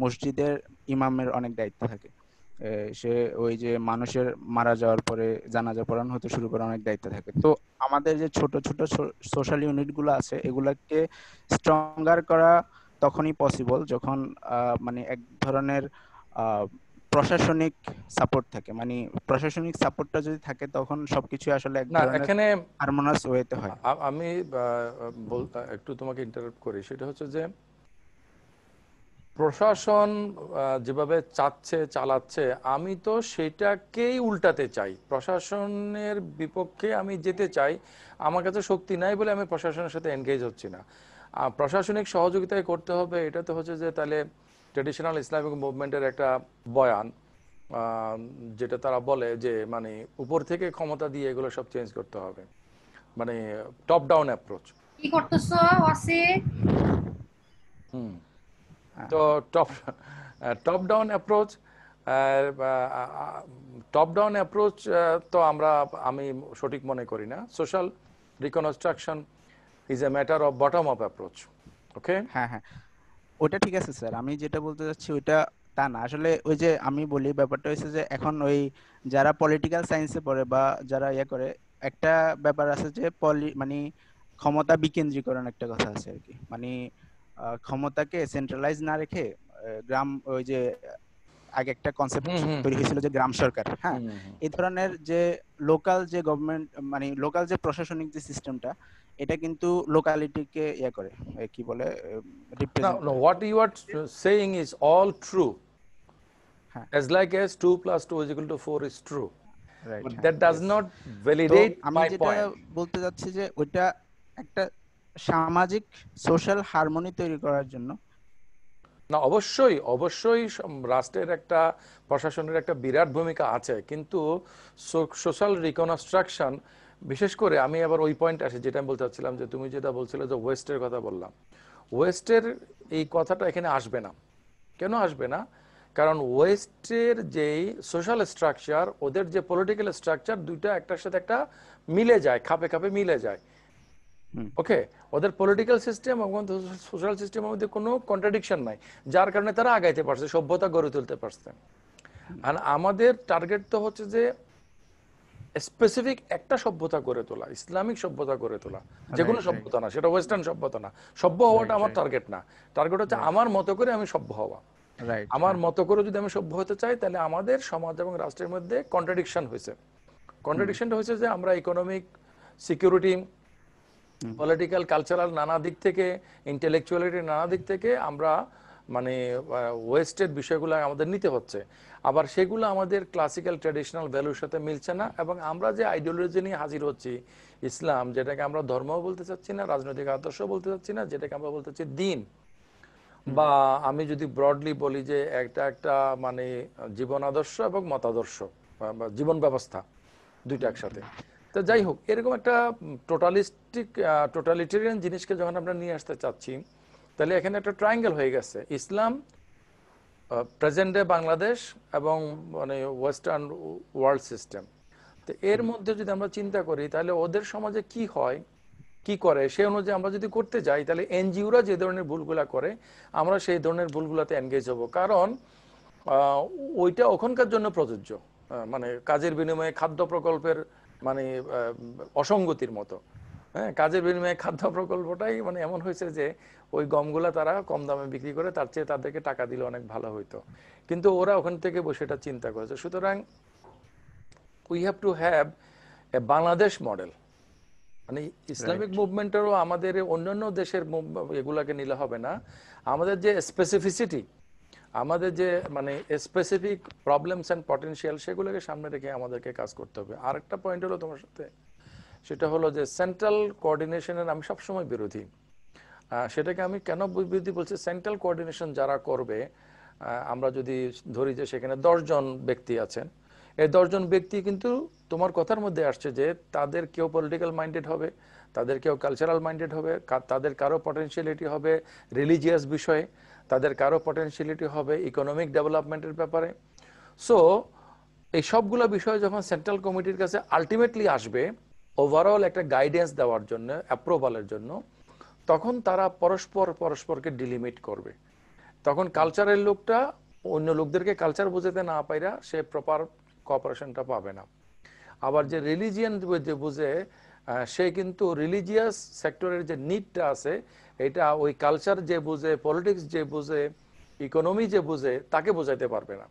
মসজিদের ইমামের অনেক দায়িত্ব থাকে। সে ওই যে মানুষের মারা যাওয়ার পরে জানাজা পড়ানো হতে শুরু করে অনেক দায়িত্ব থাকে। তো আমাদের যে ছোট ছোট সোশ্যাল ইউনিট গুলো আছে এগুলাকে স্ট্রঙ্গার করা তখনই পসিবল যখন মানে এক ধরনের আহ, প্রশাসনিক সাপোর্ট থাকে। মানে প্রশাসনিক সাপোর্টটা যদি থাকে তখন সবকিছু আসলে এক না, ধরনের এখানে হারমোনাস ওয়েতে হয়। আমি একটু তোমাকে ইন্টারাপ্ট করি। সেটা হচ্ছে যে প্রশাসন যেভাবে চাচ্ছে চালাচ্ছে, আমি তো সেটাকেই উল্টাতে চাই, প্রশাসনের বিপক্ষে আমি যেতে চাই। আমার কাছে শক্তি নাই বলে আমি প্রশাসনের সাথে এনগেজ হচ্ছি না। প্রশাসনিক সহযোগিতায় করতে হবে, এটা তো হচ্ছে যে তাহলে ট্রেডিশনাল ইসলামিক মুভমেন্টের একটা বয়ান, যেটা তারা বলে যে মানে উপর থেকে ক্ষমতা দিয়ে এগুলো সব চেঞ্জ করতে হবে, মানে টপ ডাউন অ্যাপ্রোচ। কি করতেছো ওয়াসিক? হুম। তো top top down approach, top down approach তো আমি সঠিক মনে করি না। Social reconstruction is a matter of bottom up approach. Okay. হ্যাঁ হ্যাঁ, ওটা ঠিক আছে স্যার। আমি যেটা বলতে চাচ্ছি ওইটা তা না। আসলে ওই যে আমি বলি ব্যাপারটা হচ্ছে যে এখন ওই যারা পলিটিক্যাল সায়েন্সে পড়ে বা যারা ইয়ে করে, একটা ব্যাপার আছে যে মানে ক্ষমতা বিকেন্দ্রীকরণ একটা কথা আছে আর কি। মানে ক্ষমতাকে সেন্ট্রালাইজ না রেখে গ্রাম, ওই যে আগে একটা কনসেপ্ট হুম হুম তৈরি হয়েছিল যে গ্রাম সরকার, হ্যাঁ, হুম হুম। এই ধরনের যে লোকাল যে গভর্নমেন্ট, মানে লোকাল যে প্রশাসনিক যে সিস্টেমটা, এটা কিন্তু লোকালিটিকে ইয়ে করে, কি বলে, Now, রিপ্রেজেন্ট no, করে। what you are saying is all true. হ্যাঁ, As like as 2 plus 2 is equal to 4 is true. Right, But হ্যাঁ, that does yes. not তো validate আমি my যেটা point. বলতে যাচ্ছি যে ওইটা একটা সামাজিক সোশ্যাল হারমোনি তৈরি করার জন্য। না, অবশ্যই অবশ্যই রাষ্ট্রের একটা, প্রশাসনের একটা বিরাট ভূমিকা আছে, কিন্তু সোশ্যাল রিকনস্ট্রাকশন, বিশেষ করে আমি আবার ওই পয়েন্ট আসি যেটা আমি বলতে চাচ্ছিলাম, যে তুমি যেটা বলছিলে যে ওয়েস্টের কথা বললাম, ওয়েস্টের এই কথাটা এখানে আসবে না। কেন আসবে না? কারণ ওয়েস্টের যেই সোশ্যাল স্ট্রাকচার, ওদের যে পলিটিক্যাল স্ট্রাকচার, দুইটা একটার সাথে একটা মিলে যায়, খাপে খাপে মিলে যায়। হুম, ওকে, ওদের পলিটিক্যাল সিস্টেম এবং সোশ্যাল সিস্টেমের মধ্যে কোনো কন্ট্রাডিকশন নাই, যার কারণে তারা আগাইতে পারছে, সভ্যতা গড়ে তুলতে পারছে। আর আমাদের টার্গেট তো হচ্ছে যে স্পেসিফিক একটা সভ্যতা গড়ে তোলা, ইসলামিক সভ্যতা গড়ে তোলা, যে কোনো রাইট, রাইট, সভ্যতা না, সেটা ওয়েস্টার্ন সভ্যতা না। সভ্য হওয়াটা রাইট, আমার রাইট, টার্গেট না। টার্গেট হচ্ছে রাইট, আমার মতো করে আমি সভ্য হওয়া। রাইট, আমার হ্যাঁ, মতো করে যদি আমি সভ্য হতে চাই, তাহলে আমাদের সমাজ এবং রাষ্ট্রের মধ্যে কন্ট্রাডিকশন হয়েছে। হুম, কন্ট্রাডিকশনটা হয়েছে যে আমরা ইকোনমিক, সিকিউরিটি, হুম, পলিটিক্যাল, কালচারাল নানা দিক থেকে, ইন্টেলেকচুয়ালিটির নানা দিক থেকে আমরা মানে ওয়েস্টের বিষয়গুলো আমাদের নিতে হচ্ছে। আবার সেগুলো আমাদের ক্লাসিক্যাল ট্র্যাডিশনাল ভ্যালুর সাথে মিলছে না, এবং আমরা যে আইডিওলজি নিয়ে হাজির হচ্ছি, ইসলাম, যেটাকে আমরা ধর্মও বলতে চাচ্ছি না, রাজনৈতিক আদর্শ বলতে চাচ্ছি না, যেটাকে আমরা বলতে চাচ্ছি দিন, বা আমি যদি ব্রডলি বলি যে একটা একটা মানে জীবন আদর্শ এবং মতাদর্শ বা জীবন ব্যবস্থা, দুইটা একসাথে। তো যাই হোক, এরকম একটা টোটালিটেরিয়ান জিনিসকে যখন আমরা নিয়ে আসতে চাচ্ছি, তাহলে এখানে একটা ট্রায়াঙ্গেল হয়ে গেছে, ইসলাম, প্রেজেন্ট ডে বাংলাদেশ, এবং মানে ওয়েস্টার্ন ওয়ার্ল্ড সিস্টেম। তো এর মধ্যে যদি আমরা চিন্তা করি, তাহলে ওদের সমাজে কি হয়, কি করে, সেই অনুযায়ী আমরা যদি করতে যাই, তাহলে এনজিওরা যে ধরনের ভুলগুলা করে, আমরা সেই ধরনের ভুলগুলাতে এনগেজ হব। কারণ আহ, ওইটা ওখানকার জন্য প্রযোজ্য, মানে কাজের বিনিময়ে খাদ্য প্রকল্পের মানে অসঙ্গতির মতো। হ্যাঁ, কাজের বিনিময়ে খাদ্য প্রকল্পটাই মানে এমন হয়েছে যে ওই গমগুলা তারা কম দামে বিক্রি করে, তার চেয়ে তাদেরকে টাকা দিলে অনেক ভালো হইতো, কিন্তু ওরা ওখান থেকে বসে এটা চিন্তা করেছে। সুতরাং we have to have a Bangladesh model. মানে ইসলামিক রাইট, মুভমেন্টেরও আমাদের অন্যান্য দেশের এগুলাকে নিলে হবে না। আমাদের যে স্পেসিফিসিটি, আমাদের যে মানে স্পেসিফিক প্রবলেমস অ্যান্ড পটেনশিয়াল, সেগুলোকে সামনে রেখে আমাদেরকে কাজ করতে হবে। আরেকটা পয়েন্ট হলো তোমার সাথে, সেটা হলো যে সেন্ট্রাল কোঅর্ডিনেশনের আমি সবসময় বিরোধী। সেটাকে আমি কেন বিরোধী বলছি, সেন্ট্রাল কোঅর্ডিনেশন যারা করবে, আমরা যদি ধরি যে সেখানে 10 জন ব্যক্তি আছেন, এই 10 জন ব্যক্তি কিন্তু তোমার কথার মধ্যে আসছে যে তাদের কেউ পলিটিক্যাল মাইন্ডেড হবে, তাদের কেউ কালচারাল মাইন্ডেড হবে, তাদের কারো পটেনশিয়ালিটি হবে রিলিজিয়াস বিষয়ে, তাদের কারো পটেনশিয়ালিটি হবে ইকোনমিক ডেভেলপমেন্টের ব্যাপারে। সো এই সবগুলো বিষয় যখন সেন্ট্রাল কমিটির কাছে আলটিমেটলি আসবে ওভারঅল একটা গাইডেন্স দেওয়ার জন্য, অ্যাপ্রুভালের জন্য, তখন তারা পরস্পরকে ডিলিমিট করবে। তখন কালচারের লোকটা অন্য লোকদেরকে কালচার বোঝাতে না পাইরা সে প্রপার কোঅপারেশনটা পাবে না। আবার যে রিলিজিয়ান যে বুঝে সে কিন্তু রিলিজিয়াস সেক্টরের যে নিডটা আছে এটা ওই কালচার যে বুঝে, পলিটিক্স যে বুঝে, ইকোনমি যে বুঝে তাকে বোঝাইতে পারবে না।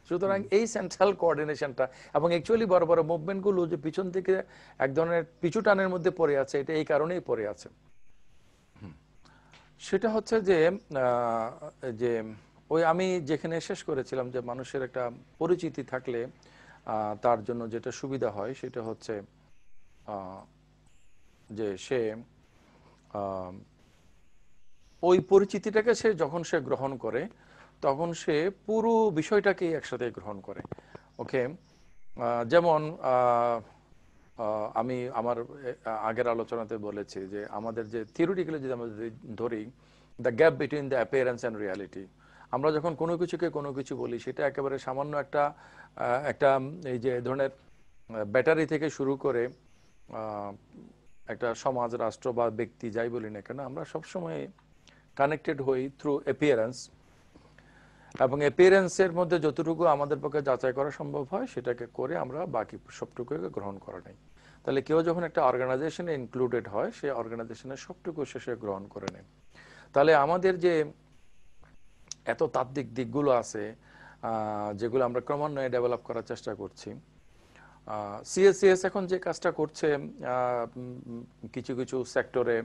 সুতরাং এই সেন্ট্রাল কোঅর্ডিনেশনটা এবং অ্যাকচুয়ালি বড় বড় মুভমেন্টগুলো যে পিছন থেকে এক ধরনের পিছু টানের মধ্যে পড়ে আছে, এটা এই কারণেই পড়ে আছে। সেটা হচ্ছে যে যে ওই আমি যেখানে শেষ করেছিলাম যে মানুষের একটা পরিচিতি থাকলে তার জন্য যেটা সুবিধা হয় সেটা হচ্ছে যে সে ওই পরিচিতিটাকে সে যখন সে গ্রহণ করে তখন সে পুরো বিষয়টাকে একসাথে গ্রহণ করে। ওকে, যেমন আমি আমার আগের আলোচনাতে বলেছি যে আমাদের যে থিওরিটিক্যালি যদি আমরা ধরি the gap between the appearance and reality, আমরা যখন কোনো কিছুকে কোনো কিছু বলি সেটা একেবারে সামান্য একটা একটা এই যে ধরনের ব্যাটারি থেকে শুরু করে একটা সমাজ, রাষ্ট্র বা ব্যক্তি যাই বলি না কেন, আমরা সবসময় কানেক্টেড হই থ্রু অ্যাপিয়ারেন্স, এবং অ্যাপিয়ারেন্সের মধ্যে যতটুকু আমাদের পক্ষে যাচাই করা সম্ভব হয় সেটাকে করে আমরা বাকি সবটুকুকে গ্রহণ করা নেই। তাহলে কেউ যখন একটা অর্গানাইজেশনে ইনক্লুডেড হয় সে অর্গানাইজেশনের সবটুকু সে গ্রহণ করে নেয়। তাহলে আমাদের যে এত তাত্ত্বিক দিকগুলো আছে যেগুলো আমরা ক্রমান্বয়ে ডেভেলপ করার চেষ্টা করছি, সিএসসিএস এখন যে কাজটা করছে কিছু কিছু সেক্টরে,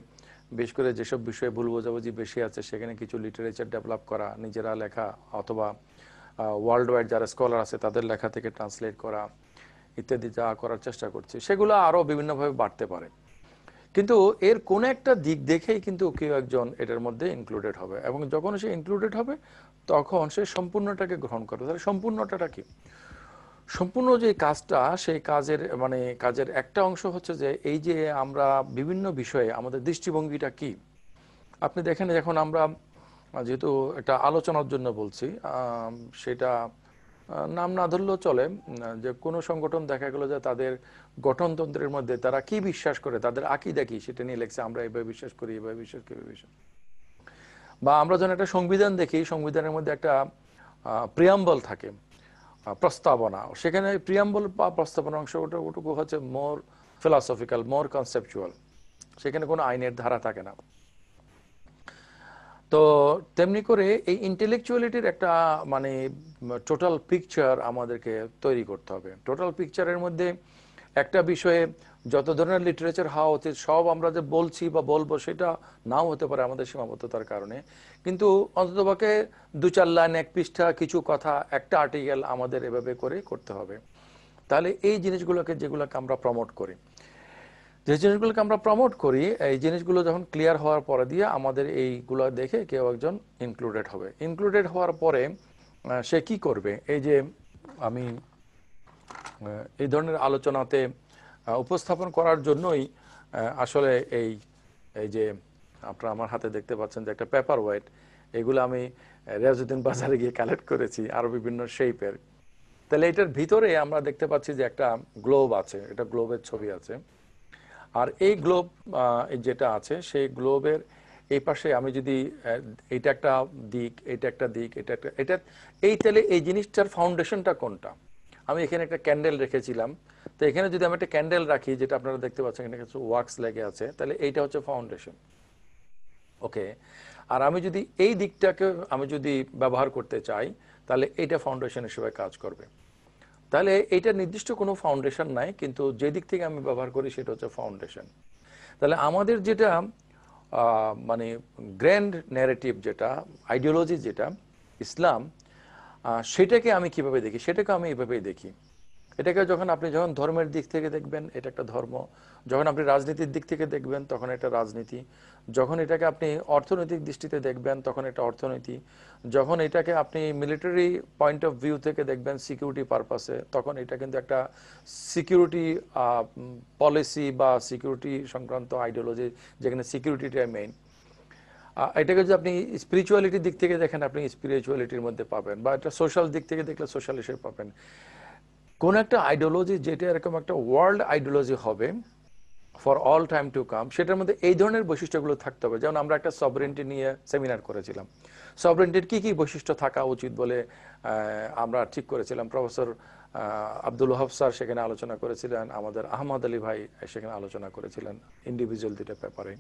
বিশেষ করে যেসব বিষয়ে ভুল বোঝাবুঝি বেশি আছে সেখানে কিছু লিটারেচার ডেভেলপ করা, নিজেরা লেখা অথবা ওয়ার্ল্ড ওয়াইড যারা স্কলার আছে তাদের লেখা থেকে ট্রান্সলেট করা ইত্যাদি যা করার চেষ্টা করছি, সেগুলো আরও বিভিন্নভাবে বাড়তে পারে। কিন্তু এর কোন একটা দিক দেখেই কিন্তু কেউ একজন এটার মধ্যে ইনক্লুডেড হবে, এবং যখন সে ইনক্লুডেড হবে তখন সে সম্পূর্ণটাকে গ্রহণ করবে। তাহলে সম্পূর্ণটা কি? সম্পূর্ণ যে কাজটা, সেই কাজের মানে কাজের একটা অংশ হচ্ছে যে এই যে আমরা বিভিন্ন বিষয়ে আমাদের দৃষ্টিভঙ্গিটা কি। আপনি দেখেন এখন আমরা যেহেতু একটা আলোচনার জন্য বলছি, সেটা নাম না ধরলেও চলে, যে কোনো সংগঠন দেখা গেল যে তাদের গঠনতন্ত্রের মধ্যে তারা কি বিশ্বাস করে, তাদের আকীদা কি সেটা নিয়ে লেখছে, আমরা এভাবে বিশ্বাস করি, এভাবে বিশ্বাস করি, বা আমরা যখন একটা সংবিধান দেখি, সংবিধানের মধ্যে একটা প্রিয়াম্বল থাকে, প্রস্তাবনা, সেখানে প্রিয়াম্বল বা প্রস্তাবনা অংশ ওটুকু হচ্ছে মোর ফিলসফিক্যাল, মোর কনসেপচুয়াল, সেখানে কোনো আইনের ধারা থাকে না। তো তেমনি করে এই ইন্টেলেকচুয়ালিটির একটা মানে টোটাল পিকচার আমাদেরকে তৈরি করতে হবে। টোটাল পিকচারের মধ্যে একটা বিষয়ে যত ধরনের লিটারেচার হওয়া উচিত সব আমরা যে বলছি বা বলবো সেটা নাও হতে পারে আমাদের সীমাবদ্ধতার কারণে, কিন্তু অন্ততপক্ষে 2-4 লাইন, 1 পৃষ্ঠা কিছু কথা, একটা আর্টিকেল আমাদের এভাবে করে করতে হবে। তাহলে এই জিনিসগুলোকে, যেগুলোকে আমরা প্রমোট করি, যে জিনিসগুলোকে আমরা প্রমোট করি, এই জিনিসগুলো যখন ক্লিয়ার হওয়ার পরে দিয়ে আমাদের এইগুলো দেখে কেউ একজন ইনক্লুডেড হবে। ইনক্লুডেড হওয়ার পরে সে কি করবে? এই যে আমি এই ধরনের আলোচনাতে উপস্থাপন করার জন্যই আসলে এই এই যে আপনারা আমার হাতে দেখতে পাচ্ছেন যে একটা পেপার ওয়েট, এগুলো আমি রিয়াজউদ্দিন বাজারে গিয়ে কালেক্ট করেছি আরো বিভিন্ন শেপের। তাহলে এটার ভিতরে আমরা দেখতে পাচ্ছি যে একটা গ্লোব আছে, এটা গ্লোবের ছবি আছে। আর এই গ্লোব যেটা আছে সেই গ্লোবের এই পাশে আমি যদি এইটা একটা দিক, এটা একটা দিক, এটা একটা, এটা এই, তাহলে এই জিনিসটার ফাউন্ডেশনটা কোনটা? আমি এখানে একটা ক্যান্ডেল রেখেছিলাম, তো এখানে যদি আমি একটা ক্যান্ডেল রাখি, যেটা আপনারা দেখতে পাচ্ছেন এখানে কিছু ওয়াক্স লেগে আছে, তাহলে এইটা হচ্ছে ফাউন্ডেশন। ওকে, আর আমি যদি এই দিকটাকে আমি যদি ব্যবহার করতে চাই তাহলে এইটা ফাউন্ডেশন হিসেবে কাজ করবে। তাহলে এইটা নির্দিষ্ট কোনো ফাউন্ডেশন নাই, কিন্তু যে দিক থেকে আমি ব্যবহার করি সেটা হচ্ছে ফাউন্ডেশন। তাহলে আমাদের যেটা মানে গ্র্যান্ড ন্যারেটিভ, যেটা আইডিওলজি, যেটা ইসলাম, সেটাকে আমি কিভাবে দেখি, সেটাকে আমি এইভাবেই দেখি। এটাকে যখন আপনি যখন ধর্মের দিক থেকে দেখবেন এটা একটা ধর্ম, যখন আপনি রাজনীতির দিক থেকে দেখবেন তখন এটা রাজনীতি, যখন এটাকে আপনি অর্থনৈতিক দৃষ্টিতে দেখবেন তখন এটা অর্থনীতি, যখন এটাকে আপনি মিলিটারি পয়েন্ট অফ ভিউ থেকে দেখবেন সিকিউরিটি পারপাসে, তখন এটা কিন্তু একটা সিকিউরিটি পলিসি বা সিকিউরিটি সংক্রান্ত আইডিওলজি, যেখানে সিকিউরিটিটাই মেইন। এটাকে যদি আপনি স্পিরিচুয়ালিটির দিক থেকে দেখেন আপনি স্পিরিচুয়ালিটির মধ্যে পাবেন, বা এটা সোশ্যাল দিক থেকে দেখলে সোশ্যাল হিসেবে পাবেন। কোন একটা আইডিওলজি যেটা এরকম একটা ওয়ার্ল্ড আইডিওলজি হবে, for all time to come, সেটার মধ্যে এই ধরনের বৈশিষ্ট্যগুলো থাকতে হবে। যেমন আমরা একটা সভরেন্টি নিয়ে সেমিনার করেছিলাম, সভরেন্টির কি কি বৈশিষ্ট্য থাকা উচিত বলে আমরা ঠিক করেছিলাম। প্রফেসর আব্দুল ওহাব স্যার সেখানে আলোচনা করেছিলেন, আমাদের আহমদ আলী ভাই সেখানে আলোচনা করেছিলেন ইন্ডিভিজুয়াল দুটো ব্যাপারে।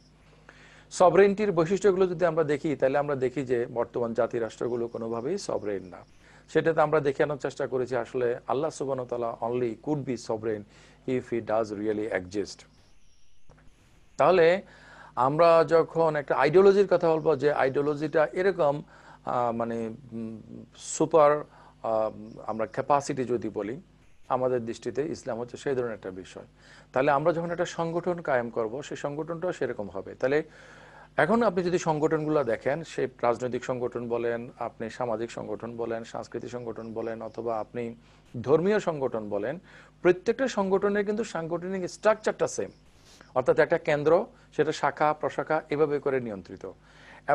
সভরেন্টির বৈশিষ্ট্যগুলো যদি আমরা দেখি, তাহলে আমরা দেখি যে বর্তমান জাতি রাষ্ট্রগুলো কোনোভাবেই সভরেন না। সেটাতে আমরা দেখানোর চেষ্টা করেছি আসলে আল্লাহ সুবহানাহু ওয়া তাআলা only could be sovereign if he does really exist. তাহলে আমরা যখন একটা আইডিওলজির কথা বলবো, যে আইডিওলজিটা এরকম মানে সুপার আমরা ক্যাপাসিটি যদি বলি, আমাদের দৃষ্টিতে ইসলাম হচ্ছে সেই ধরনের একটা বিষয়। তাহলে আমরা যখন একটা সংগঠন কায়েম করব, সেই সংগঠনটাও সেরকম হবে। তাহলে এখন আপনি যদি সংগঠনগুলো দেখেন, সেই রাজনৈতিক সংগঠন বলেন, আপনি সামাজিক সংগঠন বলেন, সাংস্কৃতিক সংগঠন বলেন, অথবা আপনি ধর্মীয় সংগঠন বলেন, প্রত্যেকটা সংগঠনের কিন্তু সাংগঠনিক স্ট্রাকচারটা সেম। অর্থাৎ একটা কেন্দ্র, সেটা শাখা প্রশাখা এভাবে করে নিয়ন্ত্রিত,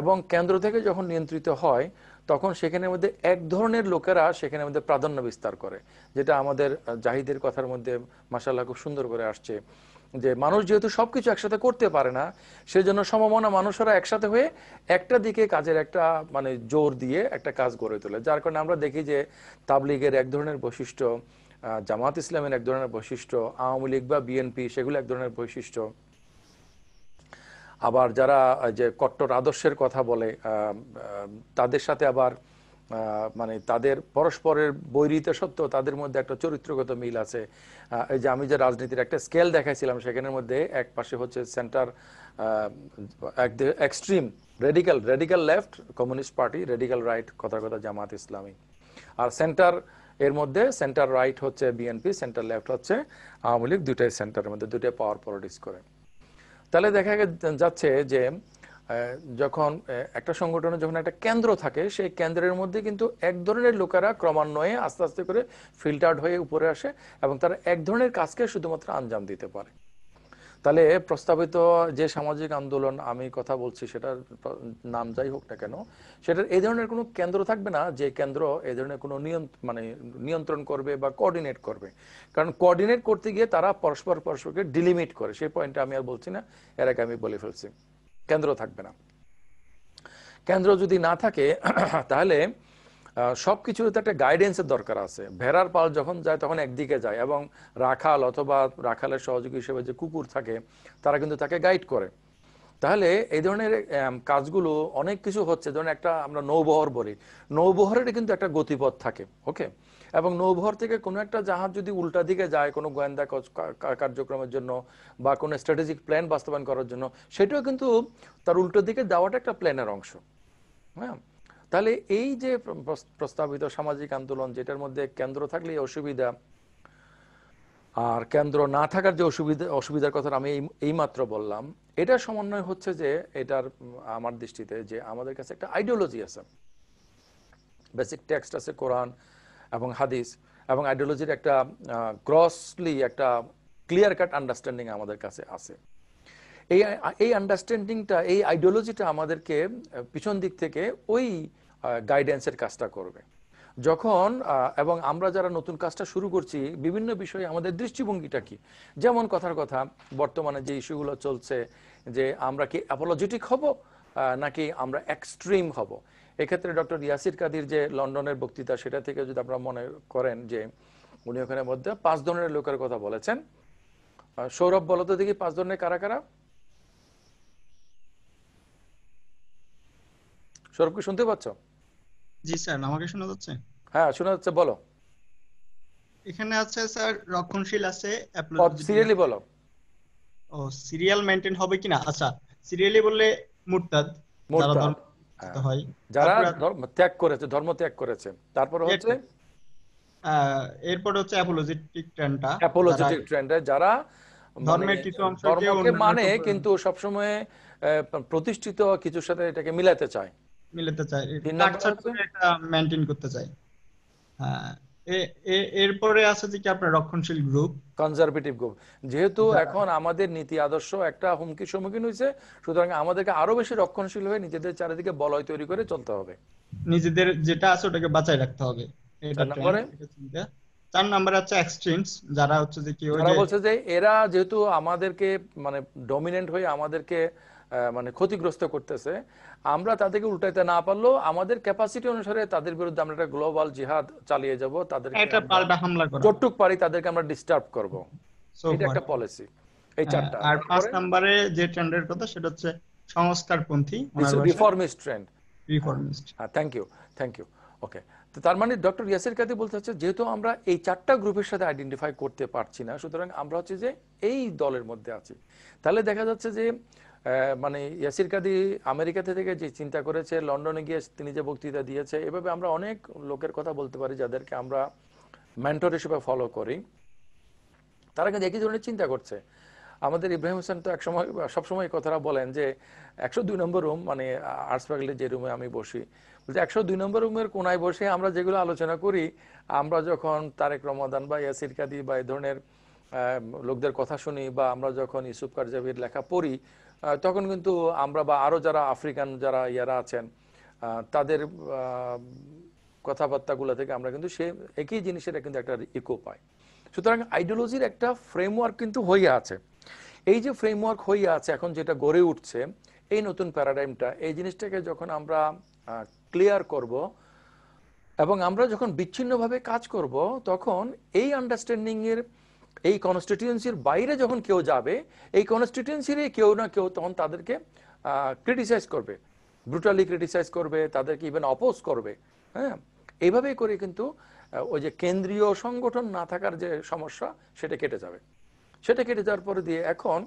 এবং কেন্দ্র থেকে যখন নিয়ন্ত্রিত হয় তখন সেখানের মধ্যে এক ধরনের লোকেরা সেখানের মধ্যে প্রাধান্য বিস্তার করে, যেটা আমাদের জাহিদের কথার মধ্যে মাশাআল্লাহ খুব সুন্দর করে আসছে, যে মানুষ যেহেতু সবকিছু একসাথে করতে পারে না, সেজন্য সমমনা মানুষেরা একসাথে হয়ে একটা দিকে কাজের একটা মানে জোর দিয়ে একটা কাজ গড়ে তোলে। যার কারণে আমরা দেখি যে তাবলিগের এক ধরনের বৈশিষ্ট্য, জামাত ইসলামের এক ধরনের বৈশিষ্ট্য, আওয়ামী লীগ বা বিএনপি সেগুলো এক ধরনের বৈশিষ্ট্য। আবার যারা যে কট্টর আদর্শের কথা বলে, তাদের সাথে আবার মানে তাদের পরস্পরের বৈরিতা সত্ত্বেও তাদের মধ্যে একটা চরিত্রগত মিল আছে। এই যে আমি যে রাজনীতির একটা স্কেল দেখাইছিলাম, সেখানের মধ্যে এক পাশে হচ্ছে centre extreme radical left communist party, radical right কথার কথা জামাত ইসলামী, আর সেন্টার এর মধ্যে সেন্টার রাইট হচ্ছে বিএনপি, সেন্টার লেফট হচ্ছে আওয়ামী লীগ। দুটাই সেন্টারের মধ্যে, দুটাই পাওয়ার পলিটিক্স করে। তাহলে দেখা যাচ্ছে যে যখন একটা সংগঠনে যখন একটা কেন্দ্র থাকে, সেই কেন্দ্রের মধ্যে কিন্তু এক ধরনের লোকেরা ক্রমান্বয়ে আস্তে আস্তে করে ফিল্টার্ড হয়ে উপরে আসে, এবং তারা এক ধরনের কাজকে শুধুমাত্র আঞ্জাম দিতে পারে। তাহলে প্রস্তাবিত যে সামাজিক আন্দোলন আমি কথা বলছি, সেটার নাম যাই হোক না কেন, সেটার এই ধরনের কোনো কেন্দ্র থাকবে না, যে কেন্দ্র এই ধরনের কোনো নিয়ন্ত্রণ করবে বা কোঅর্ডিনেট করবে। কারণ কোঅর্ডিনেট করতে গিয়ে তারা পরস্পরকে ডিলিমিট করে, সেই পয়েন্টটা আমি আর বলছি না, এর আগে আমি বলে ফেলছি। কেন্দ্র থাকবে না। কেন্দ্র যদি না থাকে তাহলে সবকিছুতে একটা গাইডেন্সের দরকার আছে। ভেড়ার পাল যখন যায় তখন একদিকে যায়, এবং রাখাল অথবা রাখালের সহযোগী হিসেবে যে কুকুর থাকে, তারা কিন্তু তাকে গাইড করে। তাহলে এই ধরনের কাজগুলো অনেক কিছু হচ্ছে। ধরুন একটা আমরা নৌবহর বলি, নৌবহরের কিন্তু একটা গতিপথ থাকে, ওকে, এবং নৌবহর থেকে কোনো একটা জাহাজ যদি উল্টা দিকে যায় কোনো গোয়েন্দা কার্যক্রমের জন্য বা কোনো স্ট্র্যাটেজিক প্ল্যান বাস্তবায়ন করার জন্য, সেটাও কিন্তু তার উল্টো দিকে যাওয়াটা একটা প্ল্যানের অংশ। হ্যাঁ, তাহলে এই যে প্রস্তাবিত সামাজিক আন্দোলন, যেটার মধ্যে কেন্দ্র থাকলে অসুবিধা, আর কেন্দ্র না থাকার যে অসুবিধার কথা আমি এইমাত্র বললাম, এটা সমন্বয় হচ্ছে যে এটার আমার দৃষ্টিতে যে আমাদের কাছে একটা আইডিওলজি আছে, বেসিক টেক্সট আছে কোরআন এবং হাদিস, এবং আইডিওলজির একটা গ্রসলি একটা ক্লিয়ার কাট আন্ডারস্ট্যান্ডিং আমাদের কাছে আছে। এই আন্ডারস্ট্যান্ডিংটা, এই আইডিওলজিটা আমাদেরকে পিছন দিক থেকে ওই গাইডেন্সের কাজটা করবে। যখন এবং আমরা যারা নতুন কাজটা শুরু করছি, বিভিন্ন বিষয়ে আমাদের দৃষ্টিভঙ্গিটা কি, যেমন কথার কথা বর্তমানে যে ইস্যুগুলো চলছে, যে আমরা কি অ্যাপোলজেটিক হব নাকি আমরা এক্সট্রিম হব। এক্ষেত্রে ডক্টর ইয়াসির কাদির যে লন্ডনের বক্তৃতা, সেটা থেকে যদি আপনারা মনে করেন যে উনি ওখানের মধ্যে 5 ধরনের লোকের কথা বলেছেন। সৌরভ বলো তো দেখি 5 ধরনের কারা কারা? সৌরভ কি শুনতে পাচ্ছ? জি স্যার, আমাকে শোনা যাচ্ছে? হ্যাঁ শোনা যাচ্ছে, বলো। এখানে আছে স্যার রক্ষণশীল আছে, সিরিয়ালি বলো। ও সিরিয়াল মেইনটেইন হবে কিনা? আচ্ছা, সিরিয়ালি বললে মুরতাদ, যারা ধর্ম হয়, যারা ত্যাগ করেছে, ধর্ম ত্যাগ করেছে। তারপর হচ্ছে এরপর হচ্ছে অ্যাপোলজেটিক ট্রেন্ডটা, অ্যাপোলজেটিক ট্রেন্ডে যারা ধর্মের কিছু অংশকে ধর্মকে মানে কিন্তু সবসময় প্রতিষ্ঠিত কিছুর সাথে এটাকে মিলাতে চায়, একটা মেইনটেইন করতে চায়। হ্যাঁ, এরপরে আছে যে কি আপনার রক্ষণশীল গ্রুপ, কনজারভেটিভ গ্রুপ। যেহেতু এখন আমাদের নীতি আদর্শ একটা হুমকির সম্মুখীন হয়েছে, সুতরাং আমাদেরকে আরো বেশি রক্ষণশীল হয়ে নিজেদের চারিদিকে বলয় তৈরি করে চলতে হবে, নিজেদের যেটা আছে ওটাকে বাঁচায় রাখতে হবে। এটা চিন্তা। 4 নম্বরে হচ্ছে এক্সট্রিমস, যারা হচ্ছে যে কি ওই যারা যে বলছে যে এরা যেহেতু আমাদেরকে মানে ডমিনেন্ট হয়ে আমাদেরকে মানে ক্ষতিগ্রস্ত করতেছে, আমরা তাদেরকে উল্টাইতে না পারলেও আমাদের ক্যাপাসিটি অনুসারে তাদের বিরুদ্ধে আমরা একটা গ্লোবাল জিহাদ চালিয়ে যাব, তাদেরকে একটা আমরা পাল্টা হামলা করা, যতটুক পারি তাদেরকে আমরা ডিস্টার্ব করব। সো এটা একটা পলিসি। এই চারটা। আর 5 তারপরে নম্বরে যে ট্রেন্ডের কথা সেটা হচ্ছে সংস্কারপন্থী, ওনার ভাষায় রিফর্মিস্ট ট্রেন্ড। রিফর্মিস্ট। হ্যাঁ, থ্যাংক ইউ। ওকে, তো তার মানে ডক্টর ইয়াসির কাদি বলতে হচ্ছে যেহেতু আমরা এই চারটা গ্রুপের সাথে আইডেন্টিফাই করতে পারছি না, সুতরাং আমরা হচ্ছে যে এই দলের মধ্যে আছি। তাহলে দেখা যাচ্ছে যে মানে ইয়াসির কাদি আমেরিকাতে থেকে যে চিন্তা করেছে, লন্ডনে গিয়ে তিনি যে বক্তৃতা দিয়েছে, এভাবে আমরা অনেক লোকের কথা বলতে পারি যাদেরকে আমরা মেন্টর হিসেবে ফলো করি, তারা কিন্তু একই ধরনের চিন্তা করছে। আমাদের ইব্রাহিম হোসেন তো একসময় সবসময় কথাটা বলেন যে 102 নম্বর রুম, মানে আর্টস ফ্যাকাল্টি যে রুমে আমি বসি, বলছে 102 নম্বর রুমের কোনায় বসে আমরা যেগুলো আলোচনা করি, আমরা যখন তারেক রমাদান বা ইয়াসির কাদি বা এই ধরনের লোকদের কথা শুনি, বা আমরা যখন ইউসুফ কারজাবির লেখা পড়ি, তখন কিন্তু আমরা বা আরো যারা আফ্রিকান যারা ইয়ারা আছেন তাদের কথাবার্তাগুলো থেকে আমরা কিন্তু সে একই জিনিসের কিন্তু একটা ইকো পাই। সুতরাং আইডিওলজির একটা ফ্রেমওয়ার্ক কিন্তু হয়ে আছে। এই যে ফ্রেমওয়ার্ক হয়ে আছে এখন যেটা গড়ে উঠছে, এই নতুন প্যারাডাইমটা, এই জিনিসটাকে যখন আমরা ক্লিয়ার করব এবং আমরা যখন বিচ্ছিন্নভাবে কাজ করব, তখন এই আন্ডারস্ট্যান্ডিং এর এই কনস্টিটিউয়েন্সির বাইরে যখন কেউ যাবে, এই কনস্টিটিউয়েন্সিরই কেউ না কেউ তখন তাদেরকে ক্রিটিসাইজ করবে, ব্রুটালি ক্রিটিসাইজ করবে, তাদেরকে ইভেন অপোজ করবে। হ্যাঁ, এইভাবেই করে কিন্তু ওই যে কেন্দ্রীয় সংগঠন না থাকার যে সমস্যা, সেটা কেটে যাবে। সেটা কেটে যাওয়ার পরে দিয়ে এখন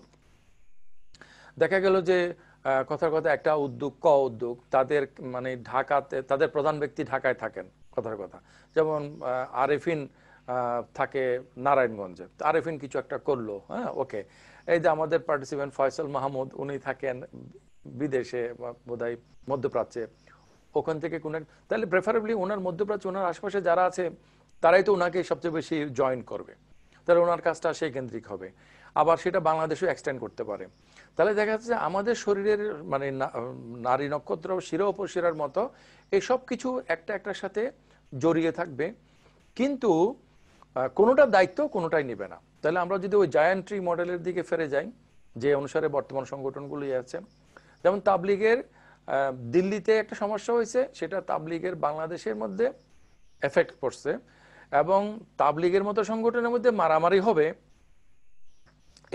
দেখা গেল যে কথার কথা একটা উদ্যোগ উদ্যোগ তাদের মানে ঢাকাতে, তাদের প্রধান ব্যক্তি ঢাকায় থাকেন, কথার কথা। যেমন আরেফিন থাকে নারায়ণগঞ্জে, আরেফিন কিছু একটা করলো, হ্যাঁ ওকে। এই যে আমাদের পার্টিসিপেন্ট ফয়সাল মাহমুদ, উনি থাকেন বিদেশে, বোধহয় মধ্যপ্রাচ্যে, ওখান থেকে কোন, তাহলে প্রেফারেবলি ওনার মধ্যপ্রাচ্য, ওনার আশেপাশে যারা আছে তারাই তো ওনাকে সবচেয়ে বেশি জয়েন করবে, তাহলে ওনার কাজটা সেই কেন্দ্রিক হবে। আবার সেটা বাংলাদেশেও এক্সটেন্ড করতে পারে। তাহলে দেখা যাচ্ছে যে আমাদের শরীরের মানে নারী নক্ষত্র শিরা উপশিরার মতো এই সব কিছু একটা একটার সাথে জড়িয়ে থাকবে, কিন্তু কোনোটার দায়িত্ব কোনোটাই নেবে না। তাহলে আমরা যদি ওই জায়ান্ট ট্রি মডেলের দিকে ফিরে যাই, যে অনুসারে বর্তমান সংগঠনগুলি আছে, যেমন তাবলিগের দিল্লিতে একটা সমস্যা হয়েছে, সেটা তাবলিগের বাংলাদেশের মধ্যে এফেক্ট পড়ছে, এবং তাবলিগের মতো সংগঠনের মধ্যে মারামারি হবে,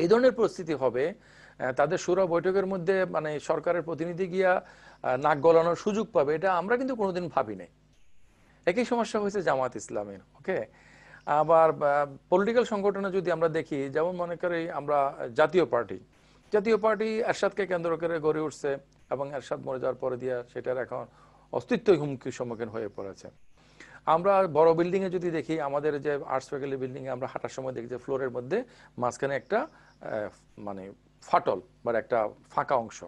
এই ধরনের পরিস্থিতি হবে, তাদের শুরা বৈঠকের মধ্যে মানে সরকারের প্রতিনিধি গিয়া নাক গলানোর সুযোগ পাবে, এটা আমরা কিন্তু কোনোদিন ভাবি নাই। একই সমস্যা হয়েছে জামাত ইসলামের। ওকে, আবার পলিটিক্যাল সংগঠনে যদি আমরা দেখি, যেমন মনে করি আমরা জাতীয় পার্টি এরশাদকে কেন্দ্র করে গড়ে উঠছে, এবং এরশাদ মরে যাওয়ার পরে দিয়ে সেটার এখন অস্তিত্বই হুমকির সম্মুখীন হয়ে পড়েছে। আমরা বড় বিল্ডিং এ যদি দেখি, আমাদের যে আর্টস ফ্যাকাল্টি বিল্ডিং এ আমরা হাঁটার সময় দেখি যে ফ্লোরের মধ্যে মাঝখানে একটা মানে ফাটল বা একটা ফাঁকা অংশ,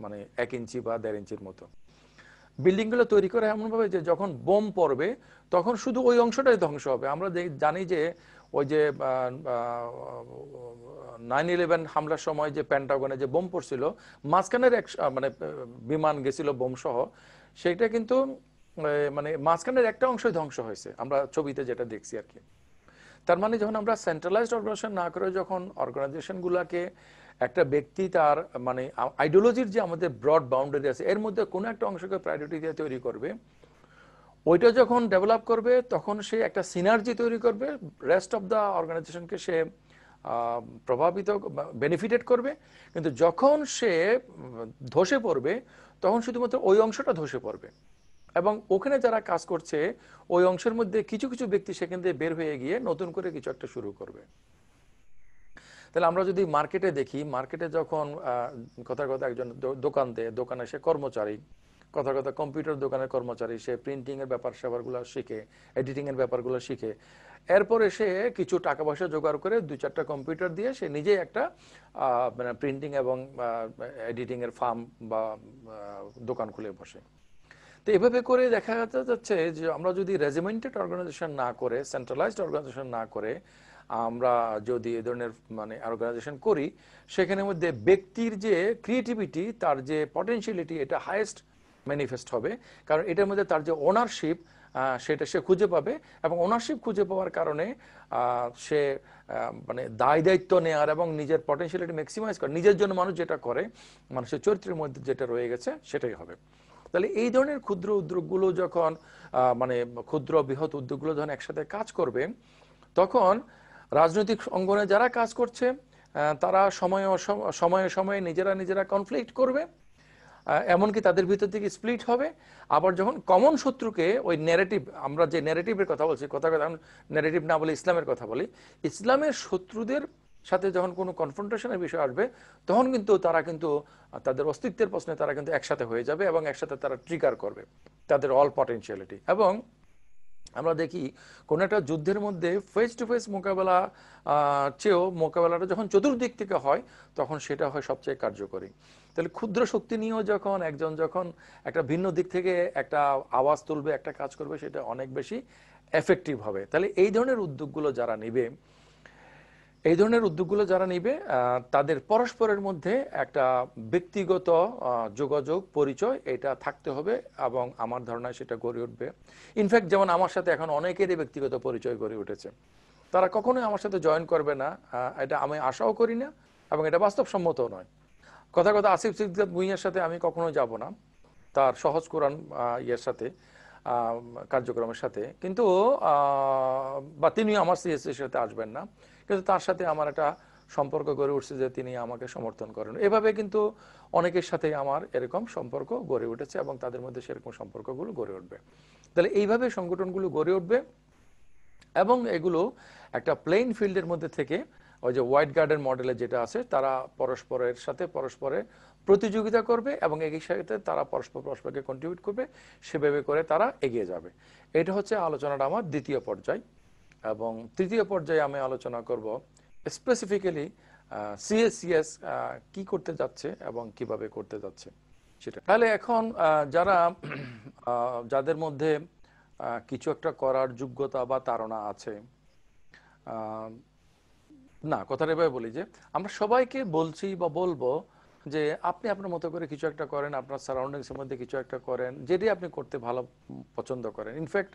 মানে 1 ইঞ্চি বা 1.5 ইঞ্চির মতো। বিল্ডিং গুলো তৈরি করে এমন ভাবে যে যখন বোম পড়বে তখন শুধু ওই অংশটাই ধ্বংস হবে। আমরা জানি যে ওই যে 9/11 হামলার সময় যে পেন্টাগনে যে বোম পড়ছিল, মাঝখানের মানে বিমান গেছিল বোম সহ, সেটা কিন্তু মানে মাঝখানের একটা অংশই ধ্বংস হয়েছে, আমরা ছবিতে যেটা দেখছি আর কি। তার মানে যখন আমরা সেন্ট্রালাইজড অর্গানাইজেশন না করে যখন অর্গানাইজেশন গুলাকে একটা ব্যক্তি তার মানে আইডিওলজির যে আমাদের ব্রড বাউন্ডারি আছে এর মধ্যে কোনো একটা অংশকে প্রায়োরিটি দিয়ে তৈরি করবে, ওইটা যখন ডেভেলপ করবে তখন সে একটা সিনার্জি তৈরি করবে, রেস্ট অফ দ্য অর্গানাইজেশনকে সে প্রভাবিত বেনিফিটেড করবে। কিন্তু যখন সে ধসে পড়বে তখন শুধুমাত্র ওই অংশটা ধসে পড়বে, এবং ওখানে যারা কাজ করছে ওই অংশের মধ্যে কিছু কিছু ব্যক্তি সেখান থেকে বের হয়ে গিয়ে নতুন করে কিছু একটা শুরু করবে। তাহলে আমরা যদি মার্কেটে দেখি, মার্কেটে যখন কথার কথা একজন দোকানে সে কর্মচারী, কথার কথা কম্পিউটার দোকানের কর্মচারী, সে প্রিন্টিং এর ব্যাপার স্যাপারগুলো শিখে, এডিটিং এর ব্যাপারগুলো শিখে, এরপরে সে কিছু টাকা পয়সা জোগাড় করে 2-4টা কম্পিউটার দিয়ে সে নিজেই একটা মানে প্রিন্টিং এবং এডিটিং এর ফার্ম বা দোকান খুলে বসে। তো এভাবে করে দেখা যাচ্ছে যে আমরা যদি রেজিমেন্টেড অর্গানাইজেশন না করে, সেন্ট্রালাইজড অর্গানাইজেশন না করে আমরা যদি এই ধরনের মানে অর্গানাইজেশন করি, সেখানের মধ্যে ব্যক্তির যে ক্রিয়েটিভিটি, তার যে পটেনশিয়ালিটি, এটা হাইয়েস্ট ম্যানিফেস্ট হবে, কারণ এটার মধ্যে তার যে ওনারশিপ সেটা সে খুঁজে পাবে, এবং ওনারশিপ খুঁজে পাওয়ার কারণে সে মানে দায় দায়িত্ব নেওয়ার এবং নিজের পটেনশিয়ালিটি ম্যাক্সিমাইজ করে, নিজের জন্য মানুষ যেটা করে মানুষের চরিত্রের মধ্যে যেটা রয়ে গেছে সেটাই হবে। তাহলে এই ধরনের ক্ষুদ্র উদ্যোগগুলো যখন মানে ক্ষুদ্র বৃহৎ উদ্যোগগুলো যখন একসাথে কাজ করবে, তখন রাজনৈতিক অঙ্গনে যারা কাজ করছে তারা সময়ে সময়ে নিজেরা কনফ্লিক্ট করবে, এমনকি তাদের ভিতর থেকে স্প্লিট হবে। আবার যখন কমন শত্রুকে ওই ন্যারেটিভ, আমরা যে ন্যারেটিভের কথা বলছি, কথা ন্যারেটিভ না বলে ইসলামের কথা বলি, ইসলামের শত্রুদের সাথে যখন কোনো কনফ্রন্টেশনের বিষয় আসবে, তখন কিন্তু তারা কিন্তু তাদের অস্তিত্বের প্রশ্নে তারা কিন্তু একসাথে হয়ে যাবে এবং একসাথে তারা ট্রিগার করবে তাদের অল পটেনশিয়ালিটি। এবং আমরা দেখি কোনো একটা যুদ্ধের মধ্যে ফেস টু ফেস মোকাবেলা চেয়েও মোকাবেলাটা যখন চতুর্দিক থেকে হয়, তখন সেটা হয় সবচেয়ে কার্যকরী। তাহলে ক্ষুদ্র শক্তি নিয়েও যখন একজন যখন একটা ভিন্ন দিক থেকে একটা আওয়াজ তুলবে, একটা কাজ করবে, সেটা অনেক বেশি এফেক্টিভ হবে। তাহলে এই ধরনের উদ্যোগগুলো যারা নিবে, তাদের পরস্পরের মধ্যে একটা ব্যক্তিগত যোগাযোগ পরিচয় এটা থাকতে হবে, এবং আমার ধারণায় সেটা গড়ে উঠবে। ইনফ্যাক্ট যেমন আমার সাথে এখন অনেকেরই ব্যক্তিগত পরিচয় গড়ে উঠেছে, তারা কখনোই আমার সাথে জয়েন করবে না, এটা আমি আশাও করি না, এবং এটা বাস্তবসম্মতও নয়। কথা আসিফ সিদ্দিক ভুঁইয়ার সাথে আমি কখনো যাব না, তার সহজ কোরআন ইয়ের সাথে কার্যক্রমের সাথে, কিন্তু বা তিনি আমার সিএসসির সাথে আসবেন না, কিন্তু তার সাথে আমার একটা সম্পর্ক গড়ে উঠছে যে তিনি আমাকে সমর্থন করেন। এভাবে কিন্তু অনেকের সাথে আমার এরকম সম্পর্ক গড়ে উঠেছে, এবং তাদের মধ্যে সেরকম সম্পর্কগুলো গড়ে উঠবে। তাহলে এইভাবে সংগঠনগুলো গড়ে উঠবে, এবং এগুলো একটা প্লেইং ফিল্ডের মধ্যে থেকে ওই যে হোয়াইট গার্ডেন মডেলে যেটা আছে, তারা পরস্পরের সাথে পরস্পরের প্রতিযোগিতা করবে, এবং একই সাথে তারা পরস্পরকে কন্ট্রিবিউট করবে, সেভাবে করে তারা এগিয়ে যাবে। এটা হচ্ছে আলোচনাটা আমার দ্বিতীয় পর্যায়। এবং তৃতীয় পর্যায়ে আমি আলোচনা করব স্পেসিফিক্যালি সিএসসিএস কি করতে যাচ্ছে এবং কিভাবে করতে যাচ্ছে সেটা। তাহলে এখন যাদের মধ্যে কিছু একটা করার যোগ্যতা বা তাড়না আছে, না কথাটা এভাবে বলি যে আমরা সবাইকে বলছি বা বলবো যে আপনি আপনার মতো করে কিছু একটা করেন, আপনার সারাউন্ডিংসের মধ্যে কিছু একটা করেন, যেটি আপনি করতে ভালো পছন্দ করেন। ইনফ্যাক্ট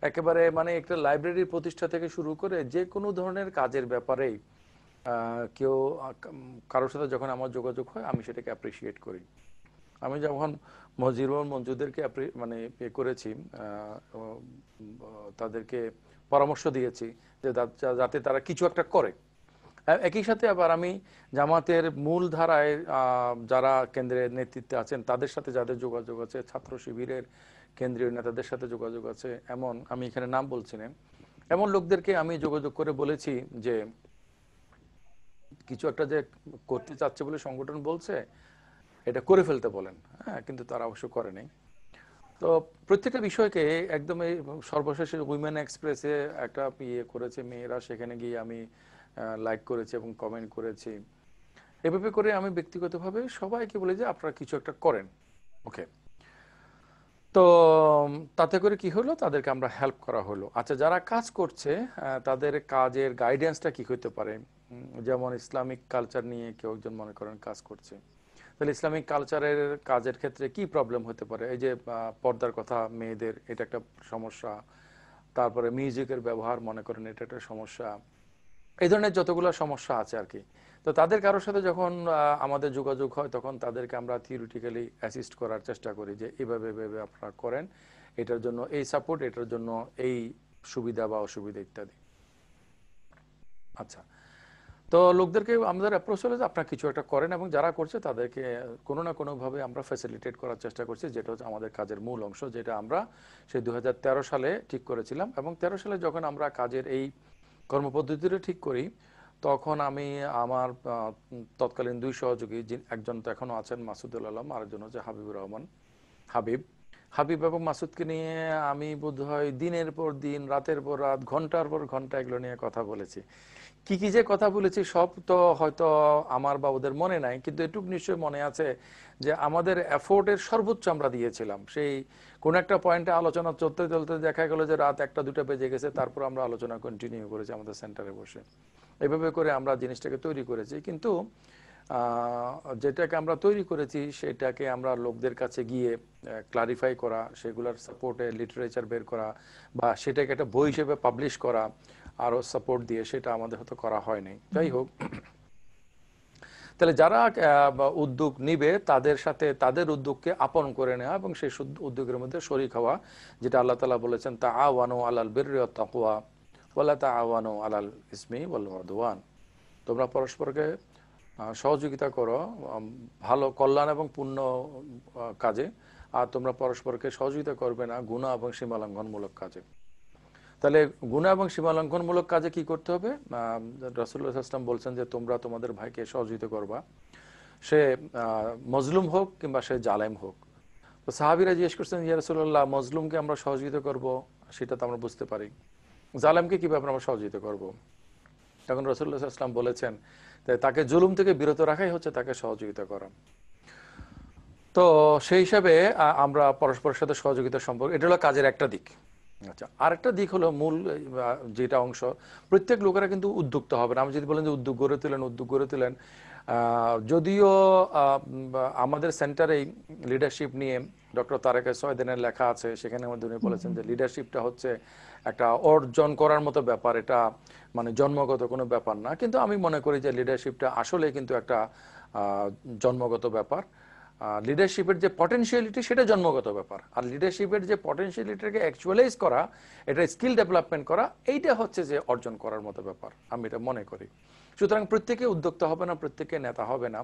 একেবারে মানে একটা লাইব্রেরির প্রতিষ্ঠা থেকে শুরু করে যে কোনো ধরনের কাজের ব্যাপারেই কেউ কারোর সাথে যখন আমার যোগাযোগ হয়, আমি সেটাকে অ্যাপ্রিসিয়েট করি। আমি যখন মজিরুল মঞ্জুদেরকে মানে করেছি, তাদেরকে পরামর্শ দিয়েছি যে যাতে তারা কিছু একটা করে। একই সাথে আবার আমি জামাতের মূল ধারায় যারা কেন্দ্রের নেতৃত্বে আছেন তাদের সাথে যাদের যোগাযোগ আছে, ছাত্র শিবিরের কেন্দ্রীয় নেতাদের সাথে যোগাযোগ আছে, এমন আমি এখানে নাম বলছি না, এমন লোকদেরকে আমি যোগাযোগ করে বলেছি যে কিছু একটা যে করতে চাচ্ছে বলে সংগঠন বলছে, এটা করে ফেলতে বলেন। হ্যাঁ, কিন্তু তারা অবশ্য করেনি। তো প্রত্যেকটা বিষয়কে একদম সর্বশেষে উইমেন এক্সপ্রেসে একটা করেছে মেয়েরা, সেখানে গিয়ে আমি লাইক করেছি এবং কমেন্ট করেছি। এভাবে করে আমি ব্যক্তিগতভাবে সবাইকে বলি যে আপনারা কিছু একটা করেন। ওকে, তো তাতে করে কি হলো, তাদেরকে আমরা হেল্প করা হলো। আচ্ছা, যারা কাজ করছে তাদের কাজের গাইডেন্সটা কি হতে পারে? যেমন ইসলামিক কালচার নিয়ে কেউ একজন মনে করেন কাজ করছে, তাহলে ইসলামিক কালচারের কাজের ক্ষেত্রে কি প্রবলেম হতে পারে? এই যে পর্দার কথা, মেয়েদের, এটা একটা সমস্যা। তারপরে মিউজিকের ব্যবহার মনে করেন এটা একটা সমস্যা। এই ধরনের যতগুলো সমস্যা আছে আর কি। তো তাদের কারোর সাথে যখন আমাদের যোগাযোগ হয়, তখন তাদেরকে আমরা থিওরিটিক্যালি অ্যাসিস্ট করার চেষ্টা করি যে এইভাবে এইভাবে আপনারা করেন, এটার জন্য এই সাপোর্ট, এটার জন্য এই সুবিধা বা অসুবিধা ইত্যাদি। আচ্ছা, তো লোকদেরকে আমাদের অ্যাপ্রোচ হলো যে আপনারা কিছু একটা করেন, এবং যারা করছে তাদেরকে কোনো না কোনোভাবে আমরা ফ্যাসিলিটেট করার চেষ্টা করছি, যেটা হচ্ছে আমাদের কাজের মূল অংশ, যেটা আমরা সেই 2013 সালে ঠিক করেছিলাম। এবং 13 সালে যখন আমরা কাজের এই কর্মপদ্ধতিটা ঠিক করি, তখন আমি আমার তৎকালীন দুই সহযোগী, একজন তো এখনো আছেন মাসুদুল আলম, আরেকজন হচ্ছে হাবিবুর রহমান হাবিব এবং মাসুদকে নিয়ে আমি বোধহয় দিনের পর দিন, রাতের পর রাত, ঘন্টার পর ঘন্টা এগুলো নিয়ে কথা বলেছি। কি কি যে কথা বলেছি সব তো হয়তো আমার বা ওদের মনে নাই, কিন্তু এটুকু নিশ্চয়ই মনে আছে যে আমাদের এফোর্টের সর্বোচ্চ আমরা দিয়েছিলাম। সেই কোন একটা পয়েন্টে আলোচনা চলতে চলতে দেখা গেল যে রাত 1টা 2টা বেজে গেছে, তারপর আমরা আলোচনা কন্টিনিউ করেছি আমাদের সেন্টারে বসে। এভাবে করে আমরা জিনিসটাকে তৈরি করেছি। কিন্তু যেটাকে আমরা তৈরি করেছি সেটাকে আমরা লোকদের কাছে গিয়ে ক্লারিফাই করা, সেগুলোর সাপোর্টে লিটারেচার বের করা বা সেটাকে একটা বই হিসেবে পাবলিশ করা আরো সাপোর্ট দিয়ে, সেটা আমাদের হয়তো করা হয়নি। যাই হোক, তাহলে যারা উদ্যোগ নিবে তাদের সাথে তাদের উদ্যোগকে আপন করে নেওয়া এবং সেই উদ্যোগের মধ্যে শরীক হওয়া, যেটা আল্লাহ তাআলা বলেছেন তাআওয়ানু আলাল বিররি ওয়াত তাকওয়া ওয়ালা তাআওয়ানু আলাল ইসমি ওয়াল উদওয়ান। তোমরা পরস্পরকে সহযোগিতা করো ভালো কল্যাণ এবং পুণ্য কাজে, আর তোমরা পরস্পরকে সহযোগিতা করবে না গুনাহ এবং সীমালঙ্ঘনমূলক কাজে। তাহলে গুনাহ এবং সীমালঙ্ঘনমূলক কাজে কি করতে হবে? রাসূলুল্লাহ সাল্লাল্লাহু আলাইহি ওয়াসাল্লাম বলছেন যে তোমরা তোমাদের ভাইকে সহযোগিতা করবা, সে মজলুম হোক কিংবা সে জালেম হোক। তো সাহাবীরা জিজ্ঞেস করছেন, ইয়া রাসূলুল্লাহ, মজলুমকে আমরা সহযোগিতা করব সেটা তো আমরা বুঝতে পারি, জালেমকে কিভাবে আমরা সহযোগিতা করব? তখন রাসূলুল্লাহ সাল্লাল্লাহু আলাইহি ওয়াসাল্লাম বলেছেন তাকে জুলুম থেকে বিরত রাখাই হচ্ছে তাকে সহযোগিতা করা। তো সেই হিসাবে আমরা পরস্পরের সাথে সহযোগিতার সম্পর্ক, এটা হলো কাজের একটা দিক। আচ্ছা, আরেকটা দিক হলো মূল যেটা অংশ, প্রত্যেক লোকেরা কিন্তু উদ্যোক্ত হবে না। আমি যদি বলেন যে উদ্যোগ গড়ে তোলেন, যদিও আমাদের সেন্টারে লিডারশিপ নিয়ে ডক্টর তারেক সয়দিনের লেখা আছে, সেখানে মধ্যে উনি বলেছেন যে লিডারশিপটা হচ্ছে একটা অর্জন করার মতো ব্যাপার, এটা মানে জন্মগত কোনো ব্যাপার না। কিন্তু আমি মনে করি যে লিডারশিপটা আসলে কিন্তু একটা জন্মগত ব্যাপার। লিডারশিপের যে পটেনশিয়ালিটি সেটা জন্মগত ব্যাপার, আর লিডারশিপের যে পটেনশিয়ালিটিকে অ্যাকচুয়ালাইজ করা, এটা স্কিল ডেভেলপমেন্ট করা, এইটা হচ্ছে যে অর্জন করার মতো ব্যাপার, আমি এটা মনে করি। সুতরাং প্রত্যেকে উদ্যোক্তা হবে না, প্রত্যেকে নেতা হবে না,